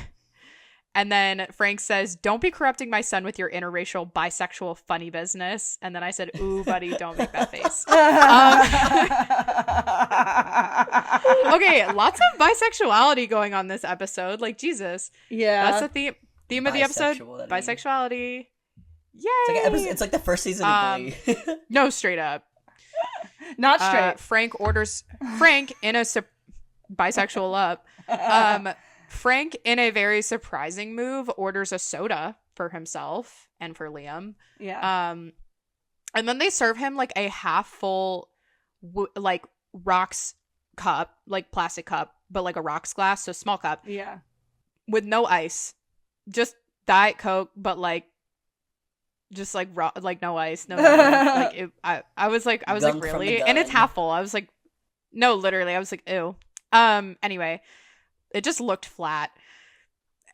then Frank says, don't be corrupting my son with your interracial bisexual funny business. And then I said, ooh, buddy, don't make that face. Okay, lots of bisexuality going on this episode. Like, Jesus.
Yeah.
That's the theme of the episode. Bisexuality. Yay!
It's like the first season of Glee.
No, straight up.
Not straight.
Frank in a bisexual up. Frank, in a very surprising move, orders a soda for himself and for Liam.
Yeah.
And then they serve him like a half full, like rocks cup, like plastic cup, but like a rocks glass, so small cup.
Yeah.
With no ice, just Diet Coke, but like, just like no ice, no nothing. Like I was like really, and it's half full. I was like, no, literally, I was like, ew. Anyway, it just looked flat.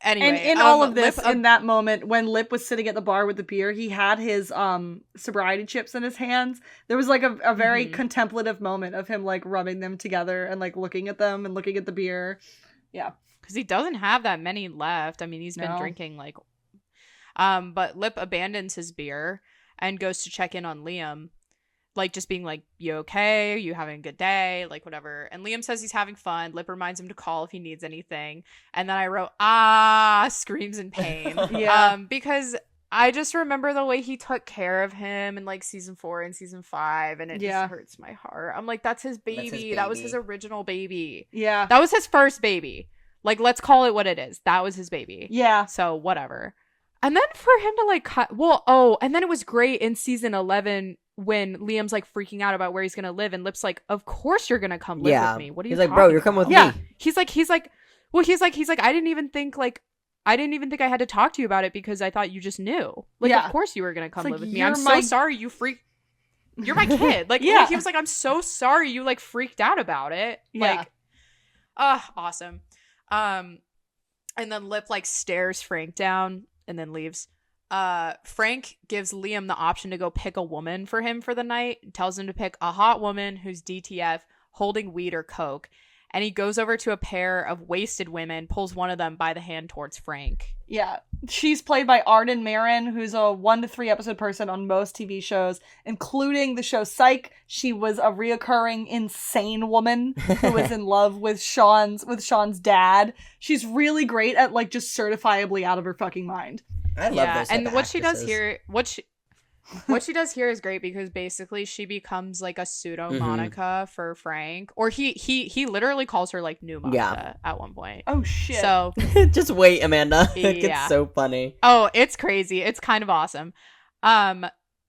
Anyway,
and in all of this, in that moment when Lip was sitting at the bar with the beer, he had his sobriety chips in his hands. There was like a very contemplative moment of him like rubbing them together and like looking at them and looking at the beer. Yeah,
because he doesn't have that many left. I mean, he's been drinking like, but Lip abandons his beer and goes to check in on Liam. Like, just being like, you okay? Are you having a good day? Like, whatever. And Liam says he's having fun. Lip reminds him to call if he needs anything. And then I wrote, screams in pain.
Yeah.
Because I just remember the way he took care of him in, like, season 4 and season 5. And it just hurts my heart. I'm like, that's his baby. That was his original baby.
Yeah.
That was his first baby. Like, let's call it what it is. That was his baby.
Yeah.
So, whatever. And then for him to, like, and then it was great in season 11 when Liam's like freaking out about where he's gonna live, and Lip's like, of course you're gonna come live with me. What are you talking
bro, you're coming with me.
He's like, I didn't even think I had to talk to you about it because I thought you just knew. Like, of course you were gonna come live with me. I'm so sorry you freaked. You're my kid. Like, he was like, I'm so sorry you like freaked out about it. Like, awesome. And then Lip like stares Frank down and then leaves. Frank gives Liam the option to go pick a woman for him for the night, tells him to pick a hot woman who's DTF, holding weed or coke, and he goes over to a pair of wasted women, pulls one of them by the hand towards Frank.
Yeah, she's played by Arden Marin, who's a 1 to 3 episode person on most TV shows, including the show Psych. She was a reoccurring insane woman who was in love with Sean's dad. She's really great at like just certifiably out of her fucking mind.
I love those.
And what she does here, what she does here is great because basically she becomes like a pseudo Monica for Frank, or he literally calls her like new Monica at one point.
Oh shit!
So
just wait, Amanda. It's so funny.
Oh, it's crazy. It's kind of awesome.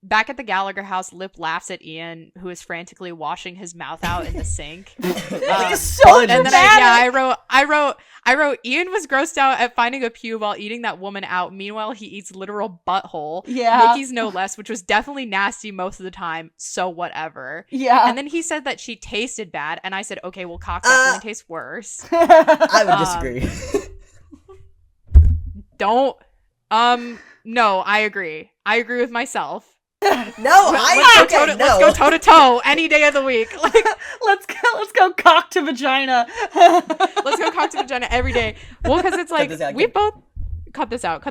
Back at the Gallagher house, Lip laughs at Ian, who is frantically washing his mouth out in the sink.
He's so
and then I wrote Ian was grossed out at finding a pew while eating that woman out. Meanwhile, he eats literal butthole.
Yeah.
Nikki's no less, which was definitely nasty most of the time. So whatever.
Yeah.
And then he said that she tasted bad, and I said, okay, well, cock definitely tastes worse.
I would disagree.
Don't. No, I agree. I agree with myself.
Let's
go toe to toe any day of the week. Like, let's
go cock to vagina.
Let's go cock to vagina every day. Well, because it's like we both cut this out.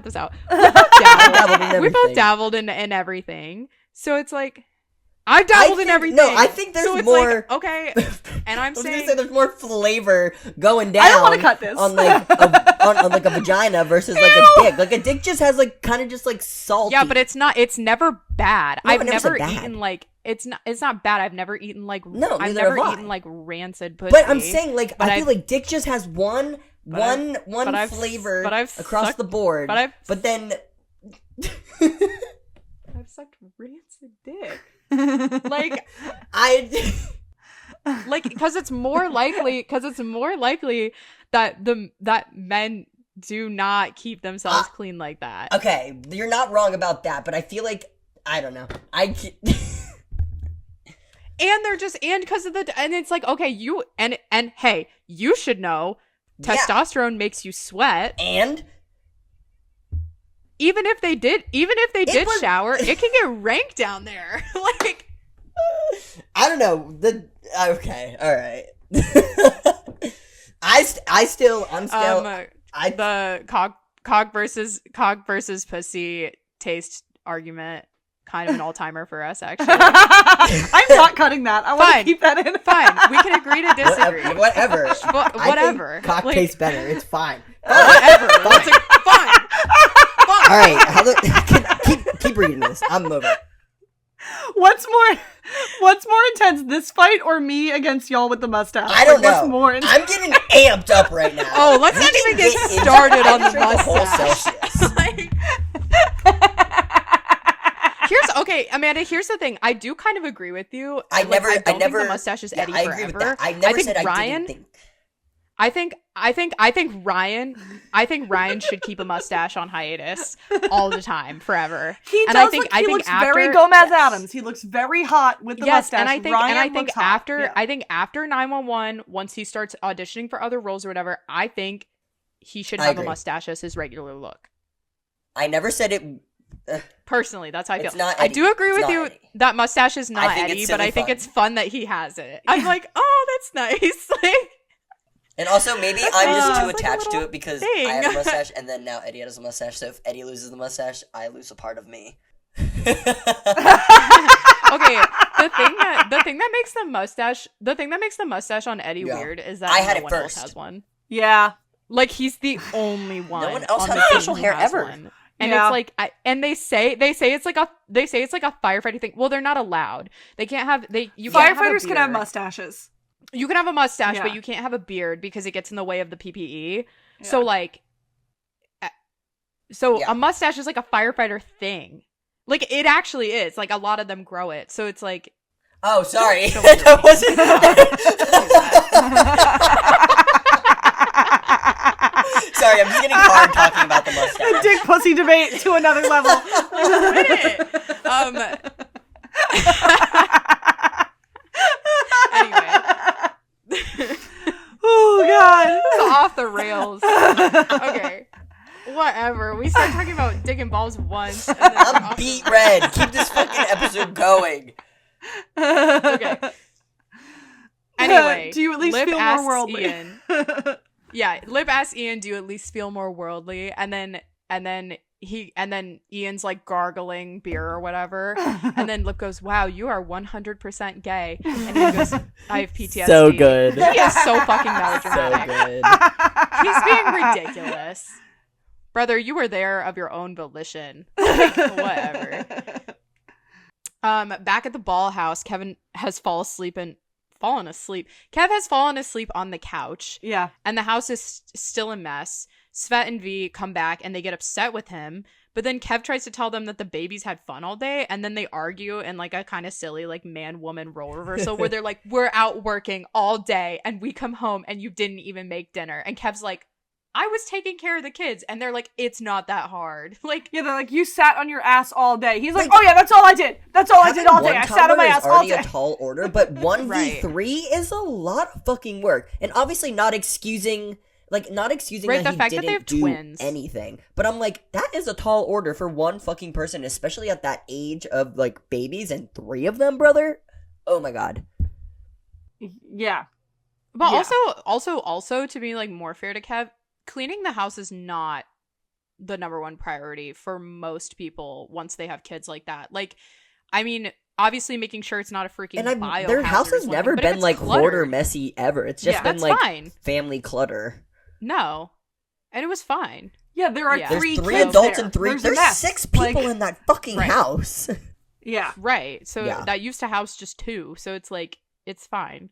We both dabbled in everything, so it's like I've dabbled in everything.
No, I think there's more.
Like, okay, and I'm saying
there's more flavor going down.
I don't want to cut this
on like on like a vagina versus like a dick. Like a dick just has like kind of just like salty.
Yeah, but it's not. It's never bad.
No,
I've never eaten like it's not bad. I've never eaten like I've never eaten like rancid pussy.
But I'm saying like I feel like dick just has one flavor across the board. But then
I've sucked rancid dick. Like because it's more likely that men do not keep themselves clean like that.
Okay, you're not wrong about that, but I feel like I don't know. And
they're just because of and it's like, okay, you and hey, you should know testosterone makes you sweat, and even if they did shower, it can get rank down there. Like,
I don't know. Okay, all right. I'm still.
The cock versus pussy taste argument, kind of an all-timer for us, actually.
I'm not cutting that. I want to keep that in.
Fine, we can agree to disagree.
Whatever.
Whatever.
Cock tastes better. It's fine.
Whatever. Fine.
All right. Keep reading this. I'm over it.
What's more intense, this fight or me against y'all with the mustache?
I don't know.
What's more intense?
I'm getting amped up right now.
Oh, let's not even get started on the mustache. Amanda, here's the thing. I do kind of agree with you.
I never
think the mustache is Eddie forever.
I agree with that. I never said
Ryan,
I didn't think.
I think Ryan should keep a mustache on hiatus all the time, forever.
He looks very Gomez Adams. He looks very hot with the mustache.
And I think after 911, once he starts auditioning for other roles or whatever, I think he should have a mustache as his regular look.
I never said it.
Personally, that's how I feel.
I
do agree with you.
Eddie.
That mustache is not Eddie, but I think it's fun that he has it. I'm like, oh, that's nice. Like.
And also, maybe I'm just too attached to it because I have a mustache, and then now Eddie has a mustache. So if Eddie loses the mustache, I lose a part of me.
Okay, the thing that makes the mustache on Eddie weird is that no one else has one.
Yeah,
like he's the only one.
No one else has facial hair ever.
One. And it's like, and they say it's like a firefighting thing. Well, they're not allowed. They can't have
firefighters can have mustaches.
You can have a mustache, but you can't have a beard because it gets in the way of the PPE. Yeah. So a mustache is like a firefighter thing. Like it actually is. Like a lot of them grow it. So it's like.
Oh, sorry. That wasn't. Sorry, I'm just getting hard talking about the mustache.
The dick pussy debate to another level.
Anyway.
Oh god.
It's off the rails. Okay. Whatever. We started talking about dick and balls once. And then
I'm beat red. Keep this fucking episode going.
Okay. Anyway.
Do you at least feel more worldly?
Ian, yeah, Lip asks Ian, do you at least feel more worldly? And then Ian's like gargling beer or whatever. And then Lip goes, wow, you are 100% gay. And he goes, I have PTSD.
So good.
He is so fucking melodramatic.
So good.
He's being ridiculous. Brother, you were there of your own volition. Like, whatever. Back at the ball house, Kevin has fallen asleep. Kev has fallen asleep on the couch.
Yeah.
And the house is still a mess. Svet and V come back and they get upset with him. But then Kev tries to tell them that the babies had fun all day. And then they argue in like a kind of silly like man-woman role reversal where they're like, we're out working all day and we come home and you didn't even make dinner. And Kev's like, I was taking care of the kids. And they're like, it's not that hard. Like,
yeah, they're like, you sat on your ass all day. He's like, oh yeah, that's all I did. That's all I did all day. I sat on my ass all day.
A tall order, but 1v3 is a lot of fucking work. And obviously not excusing that he didn't do twins. Anything. But I'm like, that is a tall order for one fucking person, especially at that age of like babies and 3 of them, brother. Oh my god.
Yeah.
But also to be like more fair to Kev, cleaning the house is not the number one priority for most people once they have kids like that. Like, I mean, obviously making sure it's not a freaking biohazard.
Their house has never been like hoarder messy ever. It's just been like
fine.
Family clutter.
No. And it was fine.
Yeah, there are 3
kids. 3
kids
adults
there.
And 3. There's 6 people in that fucking house.
Yeah.
Right. So that used to house just 2. So it's like, it's fine.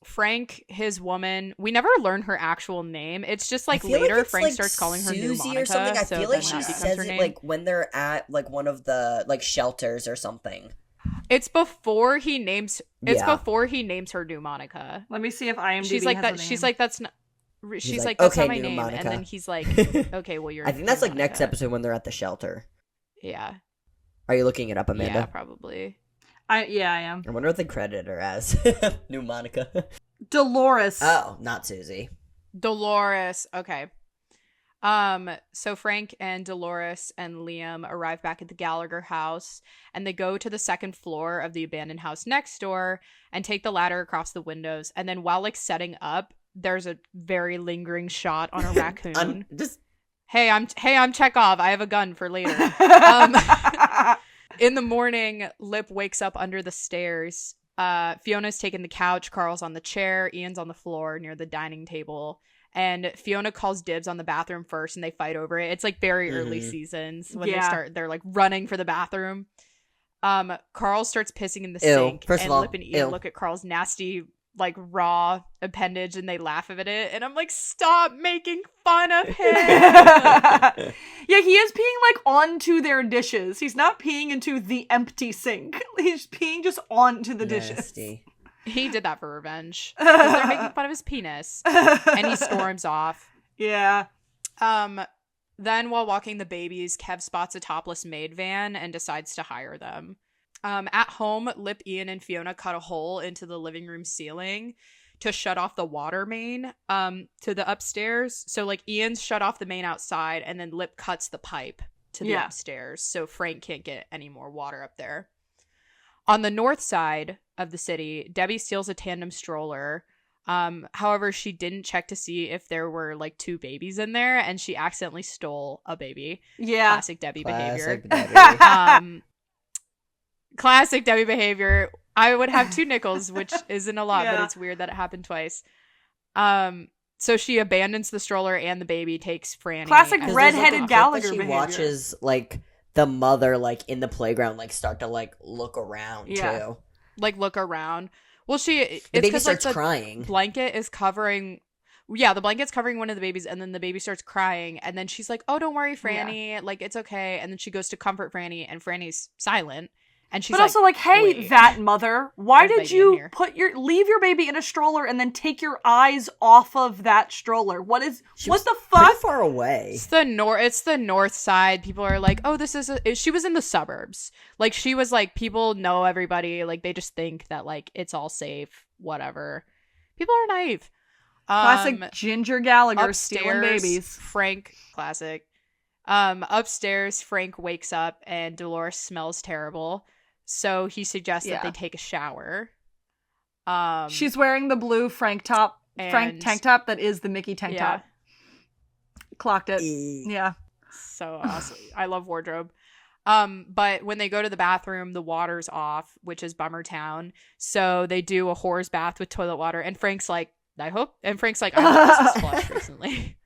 Frank, his woman, we never learn her actual name. It's just like later Frank
like
starts calling her
Susie
new Monica.
Or something. I
so
feel like she says it like when they're at like one of the like shelters or something.
It's before he names her new Monica.
Let me see if IMDb
she's like
has
that.
a name.
She's like that's not. She's like
that's
not
okay,
my name,
Monica.
and then he's like, okay, well you're.
I think that's like
Monica.
next episode when they're at the shelter.
Yeah.
Are you looking it up, Amanda?
Yeah, probably.
I am.
I wonder what they credit her as. New Monica.
Dolores.
Oh, not Susie.
Dolores. Okay. So Frank and Dolores and Liam arrive back at the Gallagher house and they go to the 2nd floor of the abandoned house next door and take the ladder across the windows. And then while like setting up, there's a very lingering shot on a raccoon. Hey, I'm Chekhov. I have a gun for later. In the morning, Lip wakes up under the stairs. Fiona's taken the couch. Carl's on the chair. Ian's on the floor near the dining table. And Fiona calls dibs on the bathroom first, and they fight over it. It's like very early seasons when they're like running for the bathroom. Carl starts pissing in the sink, and Lip and Ian look at Carl's nasty, like, raw appendage, and they laugh at it. And I'm like, stop making fun of him.
Yeah, he is peeing like onto their dishes. He's not peeing into the empty sink. He's peeing just onto the dishes.
He did that for revenge because they're making fun of his penis, and he storms off.
Yeah.
Then while walking the babies, Kev spots a topless maid van and decides to hire them. At home, Lip, Ian, and Fiona cut a hole into the living room ceiling to shut off the water main to the upstairs. So like Ian's shut off the main outside, and then Lip cuts the pipe to the upstairs, so Frank can't get any more water up there. On the north side of the city, Debbie steals a tandem stroller. However, she didn't check to see if there were like 2 babies in there, and she accidentally stole a baby.
Yeah.
Classic Debbie behavior. Classic Debbie behavior. I would have 2 nickels, which isn't a lot, but it's weird that it happened twice. So she abandons the stroller and the baby, takes Franny.
Classic redheaded Gallagher behavior.
She watches like the mother like in the playground like start to like look around too.
Like look around. Well, the
baby starts crying.
Blanket is covering. Yeah, the blanket's covering one of the babies, and then the baby starts crying, and then she's like, "Oh, don't worry, Franny. Like it's okay." And then she goes to comfort Franny, and Franny's silent. And she's
also like, hey, that mother, why did you leave your baby in a stroller and then take your eyes off of that stroller? What the fuck?
Pretty far away.
It's the north side. People are like, oh, she was in the suburbs. Like she was like, people know everybody. Like they just think that like it's all safe, whatever. People are naive.
Classic Ginger Gallagher
upstairs,
stealing babies.
Frank, classic. Upstairs, Frank wakes up and Dolores smells terrible. So he suggests that they take a shower.
She's wearing the blue Frank tank top that is the Mickey tank top. Clocked it. Yeah.
So awesome. I love wardrobe. But when they go to the bathroom, the water's off, which is Bummer Town. So they do a whore's bath with toilet water. And Frank's like, I hope this is flushed recently.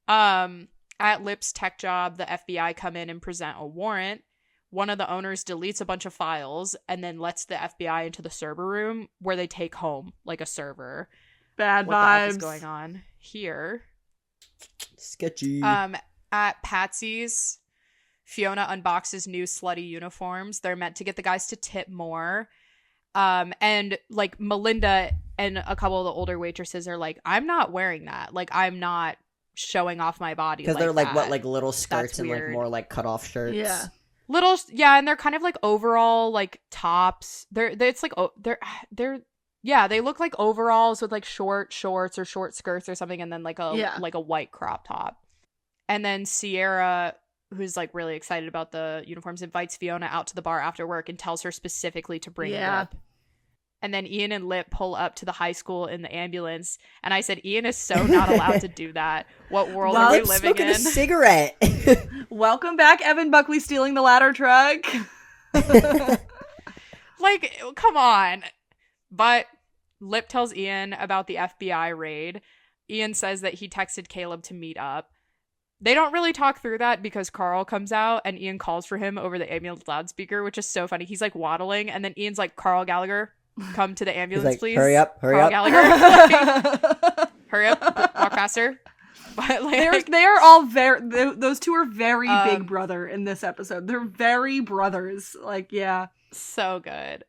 At Lip's tech job, the FBI come in and present a warrant. One of the owners deletes a bunch of files and then lets the FBI into the server room where they take home like a server.
Bad
what
vibes.
The heck is going on here?
Sketchy.
At Patsy's, Fiona unboxes new slutty uniforms. They're meant to get the guys to tip more. And like Melinda and a couple of the older waitresses are like, I'm not wearing that. Like I'm not showing off my body
because they're like
that.
What little skirts
That's
and
weird.
like more like cut off shirts.
And they're kind of like overall like tops. They look like overalls with like short shorts or short skirts or something, and then like a white crop top. And then Sierra, who's like really excited about the uniforms, invites Fiona out to the bar after work and tells her specifically to bring Lip. And then Ian and Lip pull up to the high school in the ambulance. And I said, Ian is so not allowed to do that. What world are we living in?
A cigarette.
Welcome back, Evan Buckley stealing the ladder truck.
Like, come on. But Lip tells Ian about the FBI raid. Ian says that he texted Caleb to meet up. They don't really talk through that because Carl comes out and Ian calls for him over the ambulance loudspeaker, which is so funny. He's like waddling, and then Ian's like, Carl Gallagher, come to the ambulance,
like,
please.
Hurry up.
Gallagher, like, hurry up, walk faster. But like,
they are all those two are very big brother in this episode. They're very brothers. Like, yeah.
So good.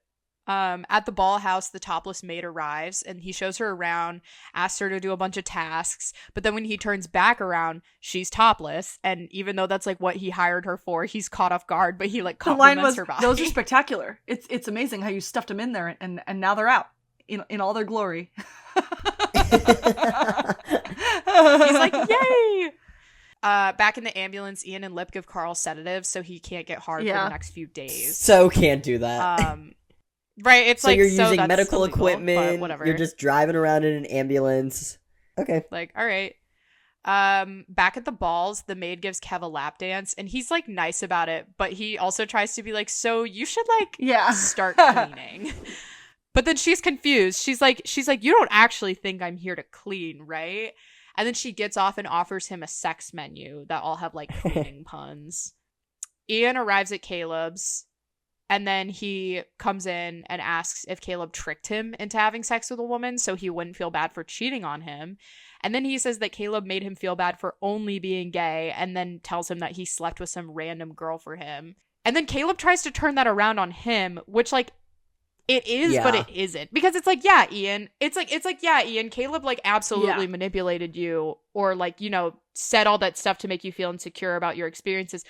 At the ball house, the topless maid arrives and he shows her around, asks her to do a bunch of tasks. But then when he turns back around, she's topless. And even though that's like what he hired her for, he's caught off guard, but he like compliments her body.
Those are spectacular. It's amazing how you stuffed them in there and now they're out in all their glory.
He's like, yay! Back in the ambulance, Ian and Lip give Carl sedatives so he can't get hard for the next few days.
So can't do that.
Right, it's
so
like
you're using
that's
medical
illegal,
equipment.
Whatever.
You're just driving around in an ambulance. Okay.
Like, all right. Back at the balls, the maid gives Kev a lap dance, and he's like nice about it, but he also tries to be like, so you should like start cleaning. But then she's confused. She's like, you don't actually think I'm here to clean, right? And then she gets off and offers him a sex menu that all have like cleaning puns. Ian arrives at Caleb's, and then he comes in and asks if Caleb tricked him into having sex with a woman so he wouldn't feel bad for cheating on him. And then he says that Caleb made him feel bad for only being gay, and then tells him that he slept with some random girl for him. And then Caleb tries to turn that around on him, which like it is, but it isn't. Because it's like, yeah, Ian. It's like, yeah, Ian, Caleb like absolutely manipulated you, or like, you know, said all that stuff to make you feel insecure about your experiences.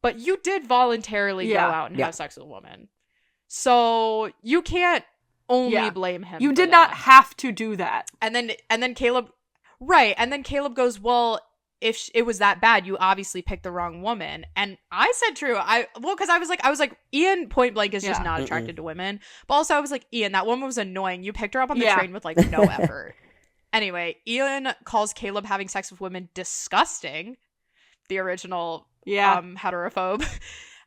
But you did voluntarily go out and have sex with a woman. So you can't only blame him.
You did not have to do that.
And then Caleb, right. And then Caleb goes, well, if it was that bad, you obviously picked the wrong woman. And I said true. Because I was like, Ian point blank is just not attracted to women. But also I was like, Ian, that woman was annoying. You picked her up on the train with like no effort. Anyway, Ian calls Caleb having sex with women disgusting. The original heterophobe.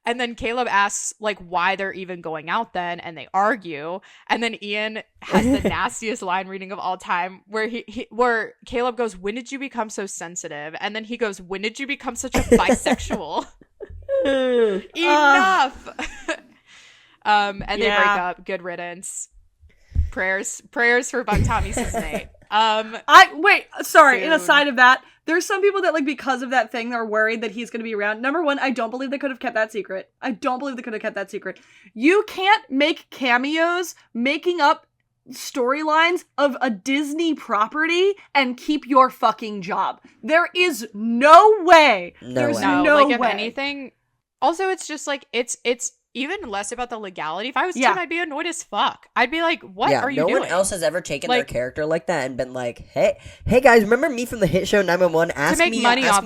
And then Caleb asks like why they're even going out then, and they argue. And then Ian has the nastiest line reading of all time, where Caleb goes, "When did you become so sensitive?" And then he goes, "When did you become such a bisexual?" Enough. And they break up. Good riddance. Prayers for Buck Tommy season 8.
In aside of that, there's some people that, like, because of that thing, they're worried that he's going to be around. Number one, I don't believe they could have kept that secret. You can't make cameos making up storylines of a Disney property and keep your fucking job. There is no way. There's no way.
If anything, also, it's just like, it's even less about the legality. If I was Tim, I'd be annoyed as fuck. I'd be like, what are you doing?
No one else has ever taken their character like that and been like, hey guys, remember me from the hit show 911? Ask me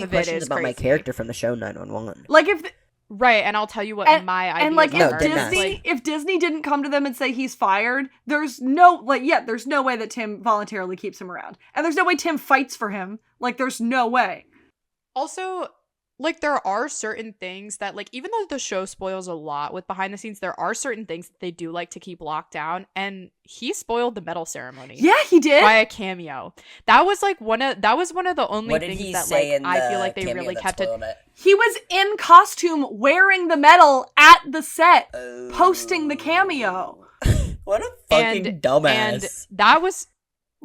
questions about my character from the show 911.
Like, if...
Right, and I'll tell you what my idea
and like if Disney didn't come to them and say he's fired, there's no way that Tim voluntarily keeps him around. And there's no way Tim fights for him. Like, there's no way.
Also, like, there are certain things that, like, even though the show spoils a lot with behind the scenes, there are certain things that they do like to keep locked down, and he spoiled the medal ceremony.
Yeah, he did.
By a cameo. That was one of the only things that, like, I feel like they really kept it.
He was in costume wearing the medal at the set, posting the cameo.
What a fucking dumbass.
And that was...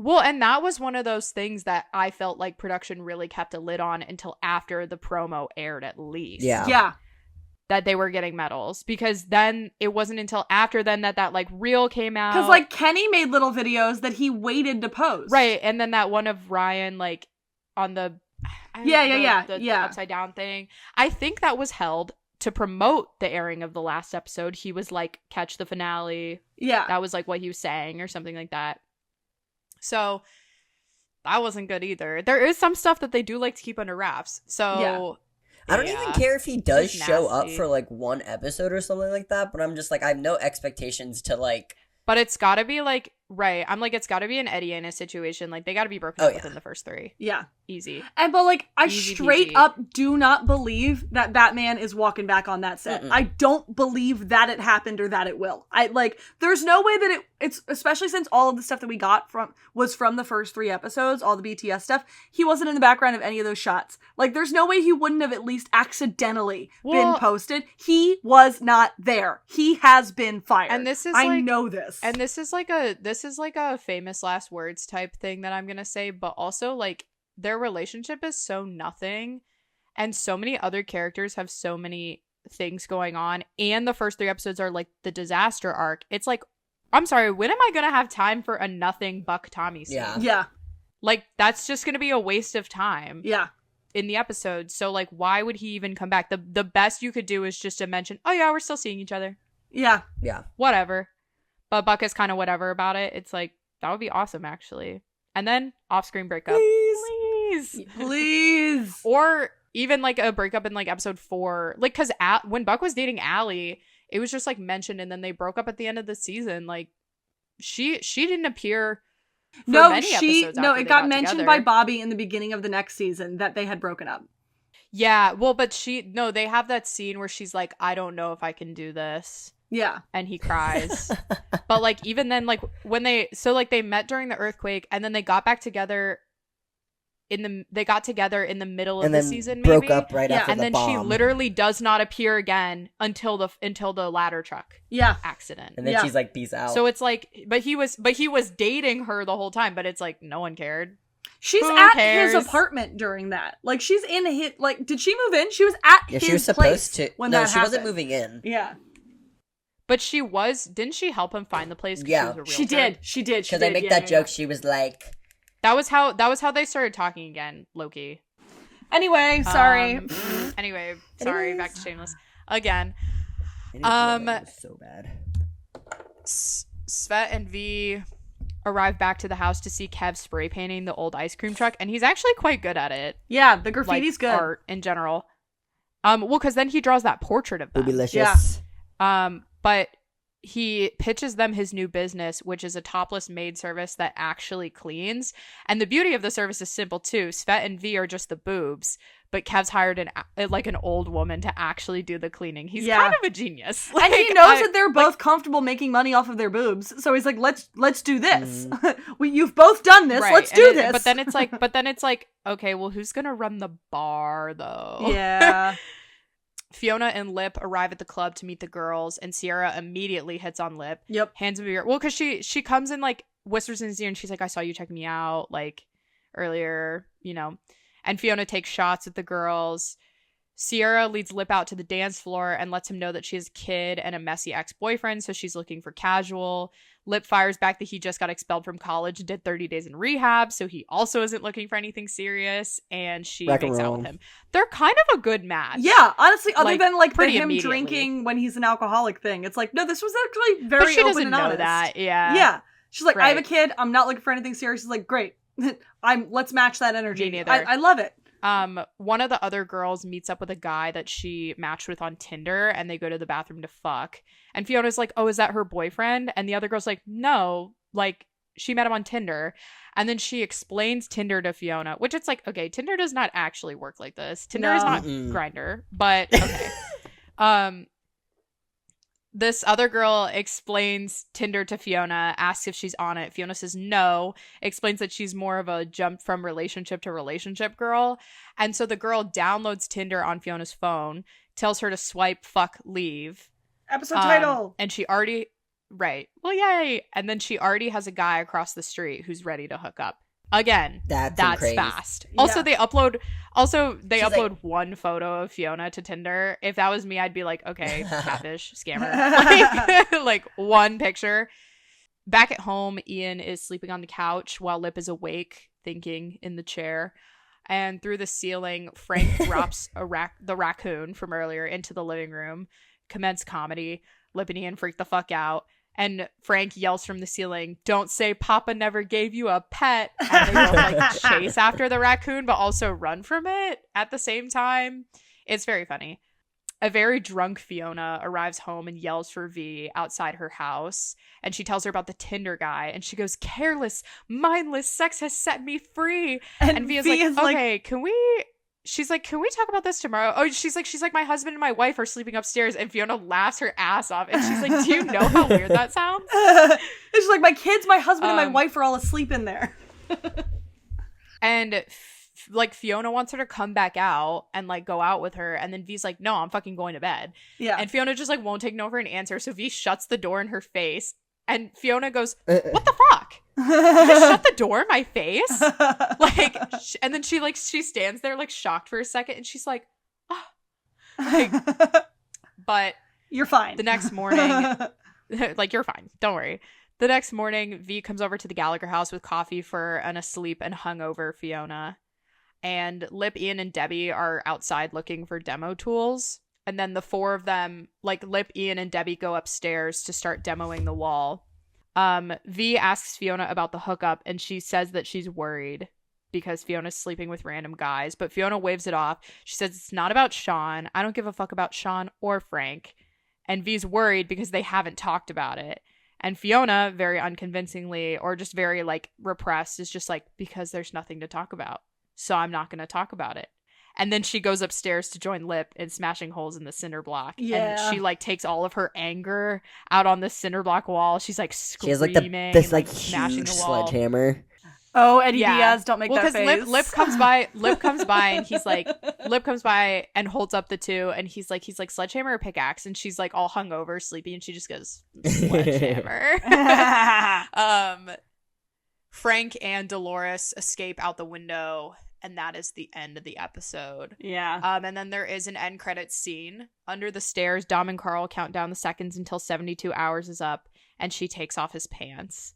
Well, and that was one of those things that I felt like production really kept a lid on until after the promo aired, at least.
Yeah.
That they were getting medals. Because then it wasn't until after then that like reel came out.
Because like Kenny made little videos that he waited to post.
Right. And then that one of Ryan, like on the upside down thing. I think that was held to promote the airing of the last episode. He was like, catch the finale.
Yeah.
That was like what he was saying or something like that. So that wasn't good either. There is some stuff that they do like to keep under wraps. So
I don't even care if he does show up for like one episode or something like that, but I'm just like, I have no expectations to like.
But it's got to be like, right. I'm like, it's got to be an Eddie in a situation. Like, they got to be broken up within the first 3.
Yeah.
Easy.
But like, I straight up do not believe that Batman is walking back on that set. I don't believe that it happened or that it will. There's no way that it's, especially since all of the stuff that we got was from the first 3 episodes, all the BTS stuff. He wasn't in the background of any of those shots. Like, there's no way he wouldn't have at least accidentally been posted. He was not there. He has been fired.
And this is
I know this.
And this is like a famous last words type thing that I'm going to say, but also like, their relationship is so nothing, and so many other characters have so many things going on, and the first 3 episodes are like the disaster arc. It's like, I'm sorry, when am I gonna have time for a nothing Buck Tommy scene?
Yeah.
Like, that's just gonna be a waste of time.
Yeah.
In the episode. So like, why would he even come back? The best you could do is just to mention, oh yeah, we're still seeing each other.
Yeah.
Whatever. But Buck is kind of whatever about it. It's like, that would be awesome, actually. And then off-screen breakup.
Please.
Or even like a breakup in like episode 4. Like, because when Buck was dating Allie, it was just like mentioned, and then they broke up at the end of the season. Like, she didn't appear for many episodes.
No, it got mentioned by Bobby in the beginning of the next season that they had broken up.
Yeah, well, but they have that scene where she's like, I don't know if I can do this.
Yeah.
And he cries. But like, even then, like when they met during the earthquake, and then they got back together they got together in the middle of
the
season,
broke
maybe
up right after
and
the
then
bomb.
she literally does not appear again until the ladder truck accident.
And then she's like, peace out.
So it's like, but he was dating her the whole time, but it's like no one cared.
She's at his apartment during that. Like, she's in his, like, did she move in? She was at his
she was supposed
place
to.
when
no,
that
she
happened.
wasn't moving in.
Yeah.
But didn't she help him find the place?
Yeah.
She did. Because
they make that joke. She was like.
That was how they started talking again, Loki.
Anyway, sorry.
Sorry, back to Shameless. Again.
So bad.
Svet and V arrive back to the house to see Kev spray painting the old ice cream truck, and he's actually quite good at it.
Yeah, the graffiti's good.
Art in general. Well, because then he draws that portrait of them.
Boobylicious.
Yeah. But he pitches them his new business, which is a topless maid service that actually cleans. And the beauty of the service is simple too. Svet and V are just the boobs, but Kev's hired an old woman to actually do the cleaning. He's kind of a genius.
And he knows that they're both comfortable making money off of their boobs. So he's like, let's do this. You've both done this. Right. Let's do this.
But then it's like, okay, well, who's gonna run the bar though?
Yeah.
Fiona and Lip arrive at the club to meet the girls, and Sierra immediately hits on Lip.
Yep.
Hands him a beer. Well, because she comes in, like, whispers in his ear, and she's like, I saw you checking me out, like, earlier, you know. And Fiona takes shots at the girls. Sierra leads Lip out to the dance floor and lets him know that she has a kid and a messy ex-boyfriend, so she's looking for casual. Lip fires back that he just got expelled from college and did 30 days in rehab, so he also isn't looking for anything serious, and she makes out with him. They're kind of a good match.
Yeah, honestly, other than like the him
immediately.
Drinking when he's an alcoholic thing. It's like, no, this was actually very
but she
open
doesn't
and
know
honest.
that, yeah.
Yeah. She's like, I have a kid, I'm not looking for anything serious. She's like, great. Let's match that energy.
Me neither.
I love it.
One of the other girls meets up with a guy that she matched with on Tinder, and they go to the bathroom to fuck. And Fiona's like, oh, is that her boyfriend? And the other girl's like, no, like, she met him on Tinder. And then she explains Tinder to Fiona, which it's like, okay, Tinder does not actually work like this. Tinder is not Grindr, but okay. This other girl explains Tinder to Fiona, asks if she's on it. Fiona says no, explains that she's more of a jump from relationship to relationship girl. And so the girl downloads Tinder on Fiona's phone, tells her to swipe, fuck, leave.
Episode title.
And she already, right. Well, yay. And then she already has a guy across the street who's ready to hook up. Again, that's fast. Yeah. Also, they upload one photo of Fiona to Tinder. If that was me, I'd be like, okay, catfish, scammer. Like one picture. Back at home, Ian is sleeping on the couch while Lip is awake, thinking in the chair. And through the ceiling, Frank drops the raccoon from earlier into the living room. Commence comedy. Lip and Ian freak the fuck out. And Frank yells from the ceiling, don't say Papa never gave you a pet. And they both like chase after the raccoon, but also run from it at the same time. It's very funny. A very drunk Fiona arrives home and yells for V outside her house. And she tells her about the Tinder guy. And she goes, careless, mindless sex has set me free. And V is like, okay, can we... She's like, can we talk about this tomorrow? Oh, she's like, my husband and my wife are sleeping upstairs. And Fiona laughs her ass off. And she's like, do you know how weird that sounds?
She's like, my kids, my husband, and my wife are all asleep in there.
And like Fiona wants her to come back out and like go out with her. And then V's like, no, I'm fucking going to bed. Yeah. And Fiona just like won't take no for an answer. So V shuts the door in her face. And Fiona goes, what the fuck? You just shut the door in my face? Like, and then she stands there like shocked for a second, and she's like, oh. Like, but
you're fine.
The next morning, like, you're fine. Don't worry. The next morning, V comes over to the Gallagher house with coffee for an asleep and hungover Fiona. And Lip, Ian, and Debbie are outside looking for demo tools. And then the four of them, like Lip, Ian, and Debbie, go upstairs to start demoing the wall. V asks Fiona about the hookup, and she says that she's worried because Fiona's sleeping with random guys. But Fiona waves it off. She says it's not about Sean. I don't give a fuck about Sean or Frank. And V's worried because they haven't talked about it. And Fiona, very unconvincingly, or just very, like, repressed, is just like, because there's nothing to talk about. So I'm not going to talk about it. And then she goes upstairs to join Lip in smashing holes in the cinder block. Yeah. And she, like, takes all of her anger out on the cinder block wall. She's, like, screaming.
She has, like, this, like,
smashing
huge
the wall.
sledgehammer.
Oh, Eddie Diaz, don't make that face.
Because Lip comes by and he's like, Lip comes by and holds up the two and he's like, sledgehammer or pickaxe? And she's like all hungover, sleepy, and she just goes, sledgehammer. Frank and Dolores escape out the window, and that is the end of the episode.
Yeah.
And then there is an end credits scene. Under the stairs, Dom and Carl count down the seconds until 72 hours is up, and she takes off his pants.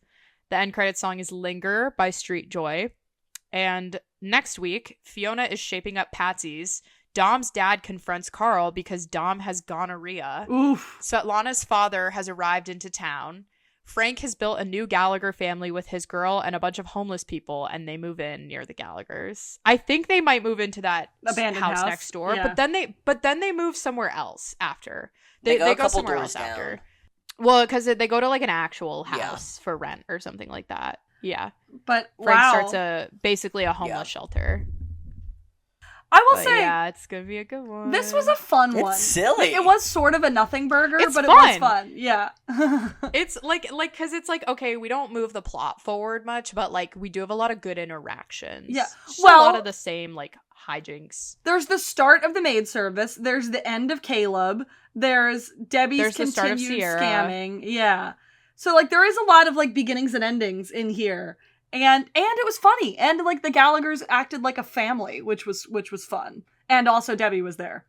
The end credits song is Linger by Street Joy. And next week, Fiona is shaping up Patsy's. Dom's dad confronts Carl because Dom has gonorrhea.
Oof.
Svetlana's father has arrived into town. Frank has built a new Gallagher family with his girl and a bunch of homeless people, and they move in near the Gallaghers. I think they might move into that
abandoned house
next door,
yeah.
but then they move somewhere else after. They go somewhere else
down.
after. Well, because they go to like an actual house for rent or something like that. Yeah.
But
Frank starts basically a homeless shelter.
I will say,
yeah, it's gonna be a good one.
This was a fun one.
It's silly.
Like, it was sort of a nothing burger, but
fun.
It was fun. Yeah.
It's like because it's like, okay, we don't move the plot forward much, but like we do have a lot of good interactions.
Yeah.
Just a lot of the same like hijinks.
There's the start of the maid service. There's the end of Caleb. There's Debbie's continued scamming. Yeah. So like there is a lot of like beginnings and endings in here. And it was funny. And like the Gallaghers acted like a family, which was fun. And also Debbie was there.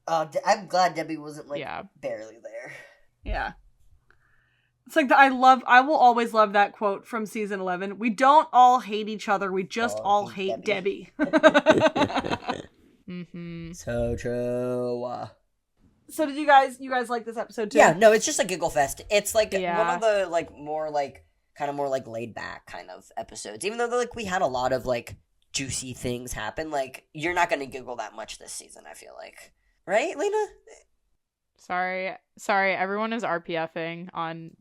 I'm glad Debbie wasn't like barely there.
Yeah. It's like I will always love that quote from season 11. We don't all hate each other. We just all hate Debbie.
Mm-hmm.
So true.
So did you guys like this episode too?
Yeah, no, it's just a giggle fest. It's like one of the like more like kind of more like laid back kind of episodes. Even though like we had a lot of like juicy things happen, like you're not gonna giggle that much this season, I feel like. Right, Lena?
Sorry, everyone is RPFing on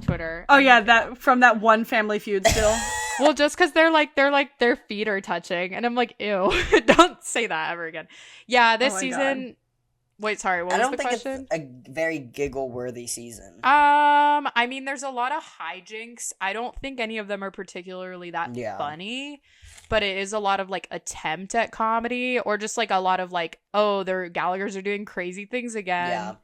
Twitter.
Oh yeah, that from that one Family Feud still.
Well, just because they're like their feet are touching, and I'm like, ew, don't say that ever again. Yeah, this season. God. Wait, sorry. What was the question?
It's a very giggle-worthy season.
I mean, there's a lot of hijinks. I don't think any of them are particularly that funny, but it is a lot of like attempt at comedy, or just like a lot of like, oh, their Gallaghers are doing crazy things again.
Yeah.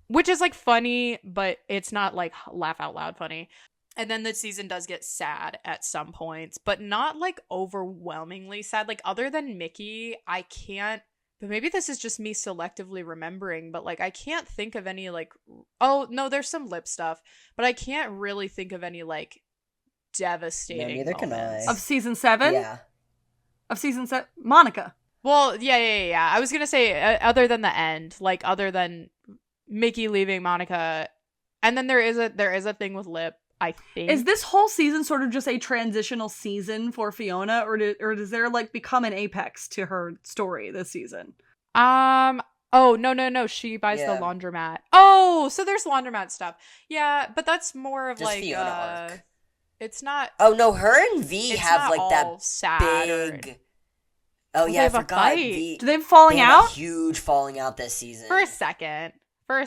Which is like funny, but it's not like laugh out loud funny. And then the season does get sad at some points, but not like overwhelmingly sad. Like other than Mickey, I can't. But maybe this is just me selectively remembering, but like I can't think of any like, oh no, there's some Lip stuff, but I can't really think of any like devastating
neither
moments.
can I.
Of season 7?
Yeah.
Of season 7? Monica.
Well, yeah. I was gonna say other than the end, like other than Mickey leaving Monica, and then there is a thing with Lip. I think. Is
this whole season sort of just a transitional season for Fiona, or does there like become an apex to her story this season?
Oh no. She buys the laundromat. Oh, so there's laundromat stuff. Yeah, but that's more of just like
Fiona arc.
It's not.
Oh no, her and V have like that
sad
big. Oh yeah, I forgot.
Do they have falling out?
A huge falling out this season.
For a second. For a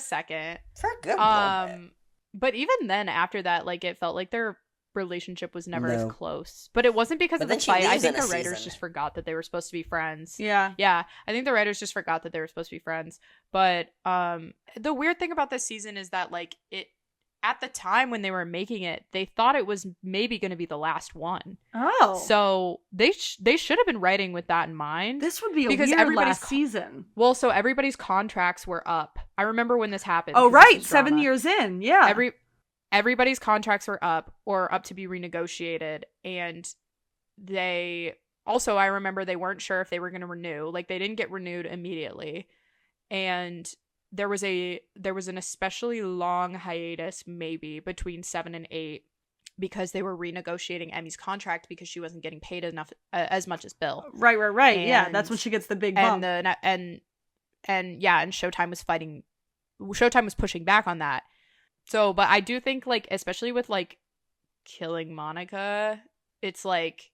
good little bit.
But even then, after that, like, it felt like their relationship was never as close. But it wasn't because of the fight. I think the writers just forgot that they were supposed to be friends.
Yeah.
Yeah. I think the writers just forgot that they were supposed to be friends. But the weird thing about this season is that, like, it at the time when they were making it, they thought it was maybe going to be the last one.
Oh.
So they should have been writing with that in mind.
This would be a weird last season.
Well, so everybody's contracts were up. I remember when this happened.
Oh, right. 7 years in. Yeah.
Everybody's contracts were up or up to be renegotiated. And they also, I remember they weren't sure if they were going to renew. Like, they didn't get renewed immediately. And there was an especially long hiatus maybe between 7 and 8 because they were renegotiating Emmy's contract because she wasn't getting paid enough as much as Bill.
Right. Yeah, that's when she gets the big bump.
And Showtime was pushing back on that. So, but I do think, like, especially with like killing Monica, it's like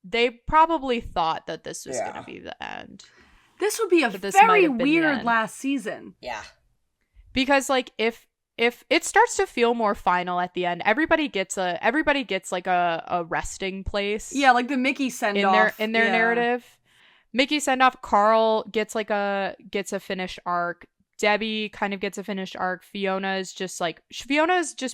they probably thought that this was going to be the end.
This would be a very weird last season.
Yeah.
Because, like, if if it starts to feel more final at the end, everybody gets like a resting place.
Yeah, like the Mickey send off
in their narrative. Mickey send off. Carl gets a finished arc. Debbie kind of gets a finished arc. Fiona is just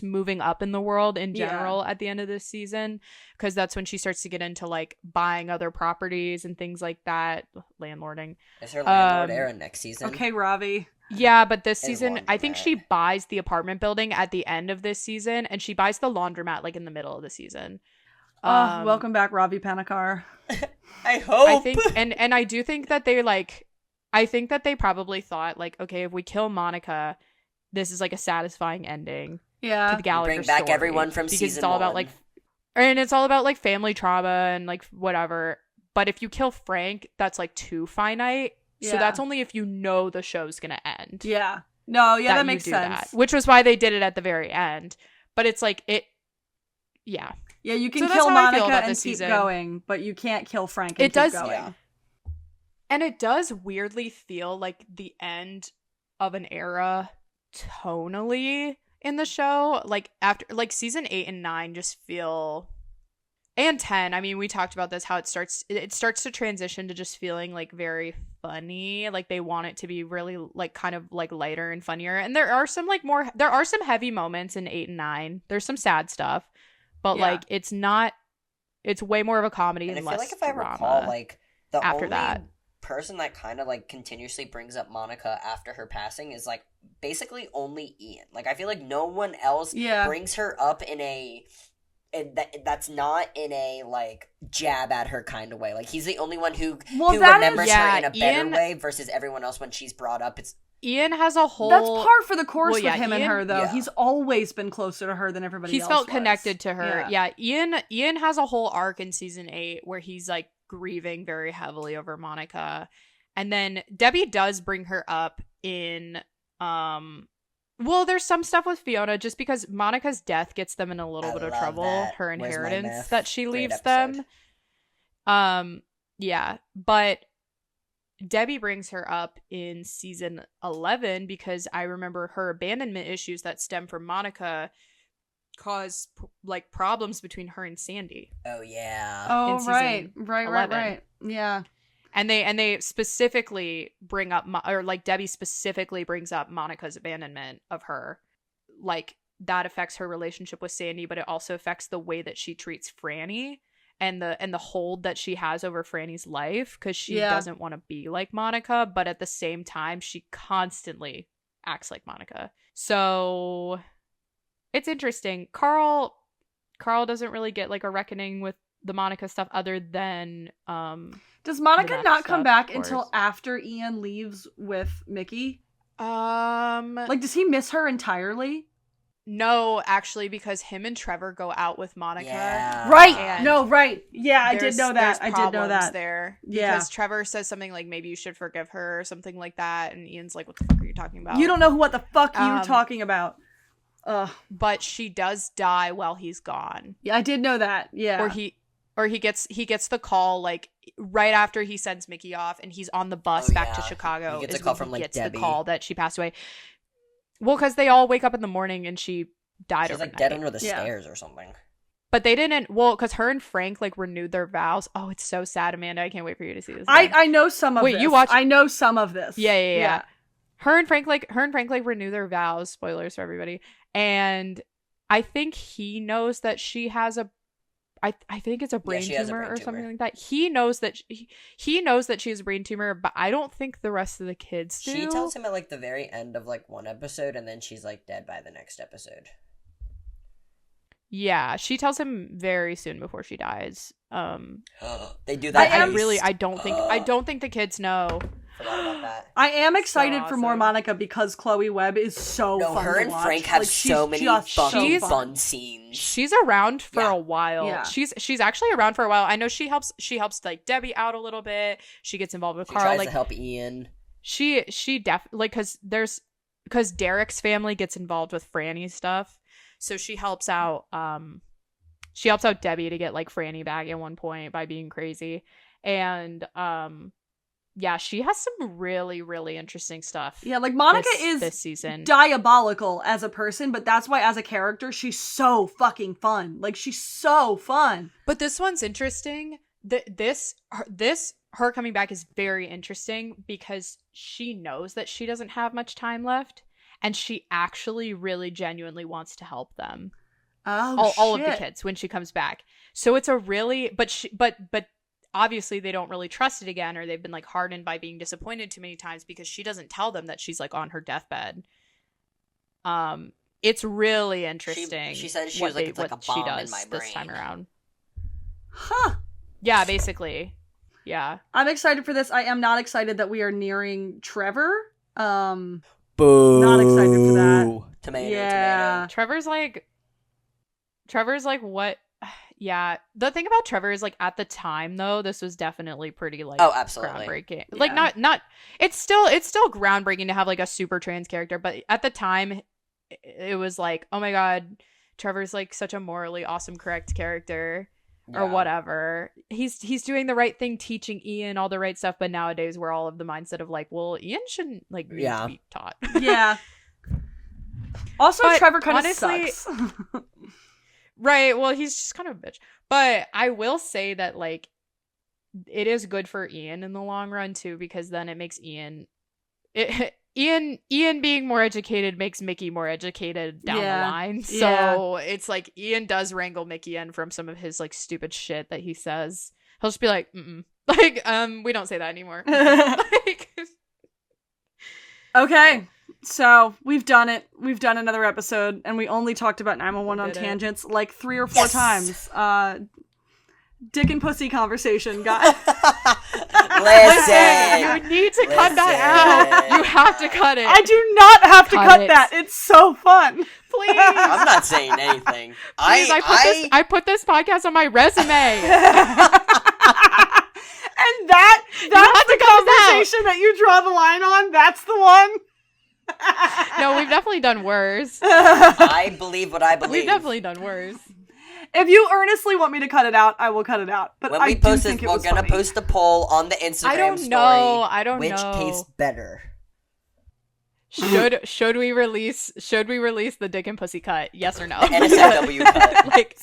moving up in the world in general at the end of this season, because that's when she starts to get into like buying other properties and things like that. Landlording.
Is her landlord era next season?
Okay, Ravi.
Yeah, but this season, I think she buys the apartment building at the end of this season, and she buys the laundromat like in the middle of the season.
Welcome back, Ravi Panikar.
I hope.
I think, and I do think that they like. I think that they probably thought, like, okay, if we kill Monica, this is like a satisfying ending to the Gallagher
bring back
story,
everyone from
because
season
it's all
1.
about like, and it's all about like family trauma and like whatever. But if you kill Frank, that's like too finite. So that's only if you know the show's gonna end.
Yeah. No. Yeah, that makes sense.
That, which was why they did it at the very end. But it's like it. Yeah.
Yeah, you can kill Monica and keep going, but you can't kill Frank and keep going. Yeah.
And it does weirdly feel like the end of an era tonally in the show. Like after like season 8 and 9 just feel, and 10. I mean, we talked about this, how it starts to transition to just feeling like very funny. Like they want it to be really like kind of like lighter and funnier. And there are some heavy moments in 8 and 9. There's some sad stuff, but like it's way more of a comedy and less drama. I feel like if I recall,
like the after that person that kind of like continuously brings up Monica after her passing is like basically only Ian. Like I feel like no one else brings her up in a that's not in a like jab at her kind of way. Like he's the only one who remembers her in a better way versus everyone else when she's brought up. It's
Ian has a whole...
That's par for the course with him and her, though. Yeah. He's always been closer to her than everybody else.
He's felt connected to her. Yeah. Ian has a whole arc in season 8 where he's like grieving very heavily over Monica. And then Debbie does bring her up in... Well, there's some stuff with Fiona just because Monica's death gets them in a little bit of trouble. That. Her inheritance that she leaves them. Yeah, but... Debbie brings her up in season 11 because I remember her abandonment issues that stem from Monica cause like problems between her and Sandy.
Oh yeah.
Oh right. Yeah.
And they specifically bring up Debbie specifically brings up Monica's abandonment of her. Like that affects her relationship with Sandy, but it also affects the way that she treats Franny. And the hold that she has over Franny's life, because she doesn't want to be like Monica, but at the same time, she constantly acts like Monica. So it's interesting. Carl doesn't really get like a reckoning with the Monica stuff other than
does Monica not come back until after Ian leaves with Mickey? Like does he miss her entirely?
No, actually, because him and Trevor go out with Monica.
Yeah.
Right. No, right. Yeah, I did know that. I did know that.
There. Yeah. Because Trevor says something like, maybe you should forgive her or something like that. And Ian's like, what the fuck are you talking about?
You don't know what the fuck you're talking about.
But she does die while he's gone.
Yeah, I did know that. Yeah.
Or he gets the call like right after he sends Mickey off and he's on the bus back to Chicago.
He gets a call from like Debbie.
The call that she passed away. Well, because they all wake up in the morning and she died overnight.
She's like dead under the stairs or something.
But they didn't. Well, because her and Frank like renewed their vows. Oh, it's so sad, Amanda. I can't wait for you to see this.
I know some of this.
Wait, you watch?
I know some of this.
Yeah. Her and Frank renew their vows. Spoilers for everybody. And I think he knows that she has a. I think it's a brain tumor or something like that. He knows that he knows that she has a brain tumor, but I don't think the rest of the kids do.
She tells him at like the very end of like one episode, and then she's like dead by the next episode.
Yeah, she tells him very soon before she dies.
They do that.
I don't think the kids know.
Forgot about that.
I am excited for more Monica because Chloe Webb is so fun
her
to
and
watch.
Frank have so many fun scenes.
She's around for a while. Yeah. She's actually around for a while. I know she helps like Debbie out a little bit. She gets involved with Carl.
Tries
like
to help Ian.
She definitely because Derek's family gets involved with Franny's stuff. So she helps out Debbie to get like Franny back at one point by being crazy. And yeah, she has some really, really interesting stuff.
Yeah, like Monica is
this season
diabolical as a person, but that's why as a character, she's so fucking fun. Like, she's so fun.
But this one's interesting. Her coming back is very interesting because she knows that she doesn't have much time left, and she actually really genuinely wants to help them. All of the kids when she comes back. So it's a really, but obviously they don't really trust it again, or they've been like hardened by being disappointed too many times because she doesn't tell them that she's like on her deathbed. It's really interesting.
She said she was like, it's like a bomb in my brain
this time around.
Huh.
Yeah, basically. Yeah.
I'm excited for this. I am not excited that we are nearing Trevor.
Boo.
Not excited for that.
Tomato.
Trevor's like what? Yeah. The thing about Trevor is like at the time though, this was definitely pretty like
absolutely
groundbreaking.
Yeah.
Like not it's still groundbreaking to have like a super trans character, but at the time it was like, oh my god, Trevor's like such a morally awesome, correct character. Or whatever. He's doing the right thing, teaching Ian all the right stuff, but nowadays we're all of the mindset of like, well, Ian shouldn't like need to be taught.
Yeah. Also, but Trevor kind of sucks.
Right. Well, he's just kind of a bitch. But I will say that like it is good for Ian in the long run too, because then it makes Ian being more educated makes Mickey more educated down the line. So it's like Ian does wrangle Mickey in from some of his like stupid shit that he says. He'll just be like, like, we don't say that anymore. Like,
okay. So we've done it. We've done another episode, and we only talked about 911 on tangents like 3 or 4 times. Dick and pussy conversation, guys.
Listen,
you need to cut that out. You have to cut it.
I do not have to cut that. It's so fun.
Please.
I'm not saying anything.
Please, I put this podcast on my resume.
And that's the conversation that you draw the line on. That's the one.
No, we've definitely done worse.
I believe what I believe.
We've definitely done worse.
If you earnestly want me to cut it out, I will cut it out. But
when we post this, we're gonna post a poll on the Instagram story.
I don't know.
Which tastes better?
Should we release the Dick and Pussy cut? Yes or no?
The NSFW cut.
Like,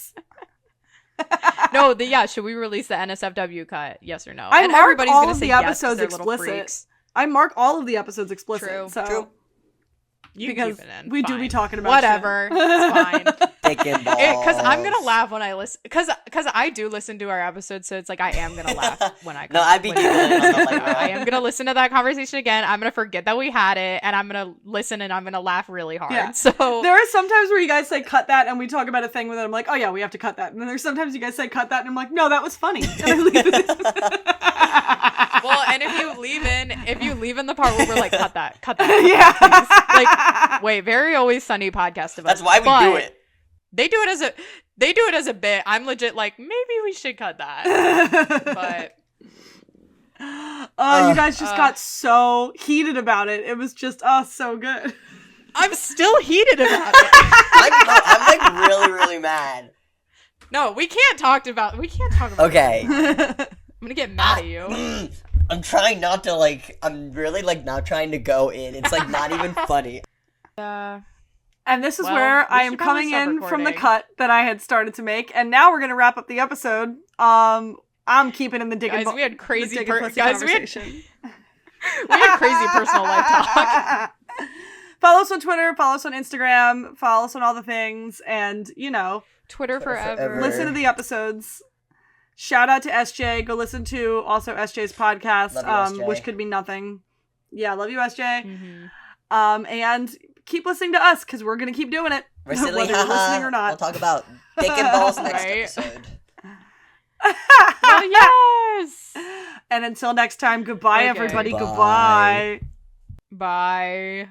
no, should we release the NSFW cut? Yes or no?
I
and
mark
everybody's
all
gonna
of
say
the
yes,
episodes explicit. I mark all of the episodes explicit.
True. You
because
keep it in.
We
Fine.
do be talking about
whatever. It's fine.
Dick and balls.
Because I'm gonna laugh when I listen. Because I do listen to our episodes, so it's like I am gonna laugh when I.
No, I'd be giggling on the like
I am gonna listen to that conversation again. I'm gonna forget that we had it, and I'm gonna listen, and I'm gonna laugh really hard.
Yeah.
So
there are sometimes where you guys say cut that, and we talk about a thing with it. I'm like, oh yeah, we have to cut that. And then there's sometimes you guys say cut that, and I'm like, no, that was funny. And I leave it.
Well, and if you leave in the part where we're like, cut that,
yeah,
like, wait, very Always Sunny podcast of us.
That's why we do it.
They do it as a bit. I'm legit like, maybe we should cut that. But
you guys just got so heated about it. It was just so good.
I'm still heated about it.
I'm like really, really mad.
No, we can't talk about
Okay.
I'm gonna get mad at you.
I'm trying not to I'm really not trying to go in. It's not even funny.
And this is where I am coming in from the cut that I had started to make, and now we're gonna wrap up the episode. I'm keeping in the dick and
we had crazy
conversation.
We had crazy personal life talk.
Follow us on Twitter, follow us on Instagram, follow us on all the things, and
Twitter forever.
Listen to the episodes. Shout out to SJ. Go listen to also SJ's podcast,
SJ.
which could be nothing. Yeah, love you, SJ.
Mm-hmm.
And keep listening to us because we're gonna keep doing it, whether you're listening or not.
We'll talk about dick and balls next episode.
Oh, yes.
And until next time, goodbye, everybody.
Bye.
Goodbye.
Bye.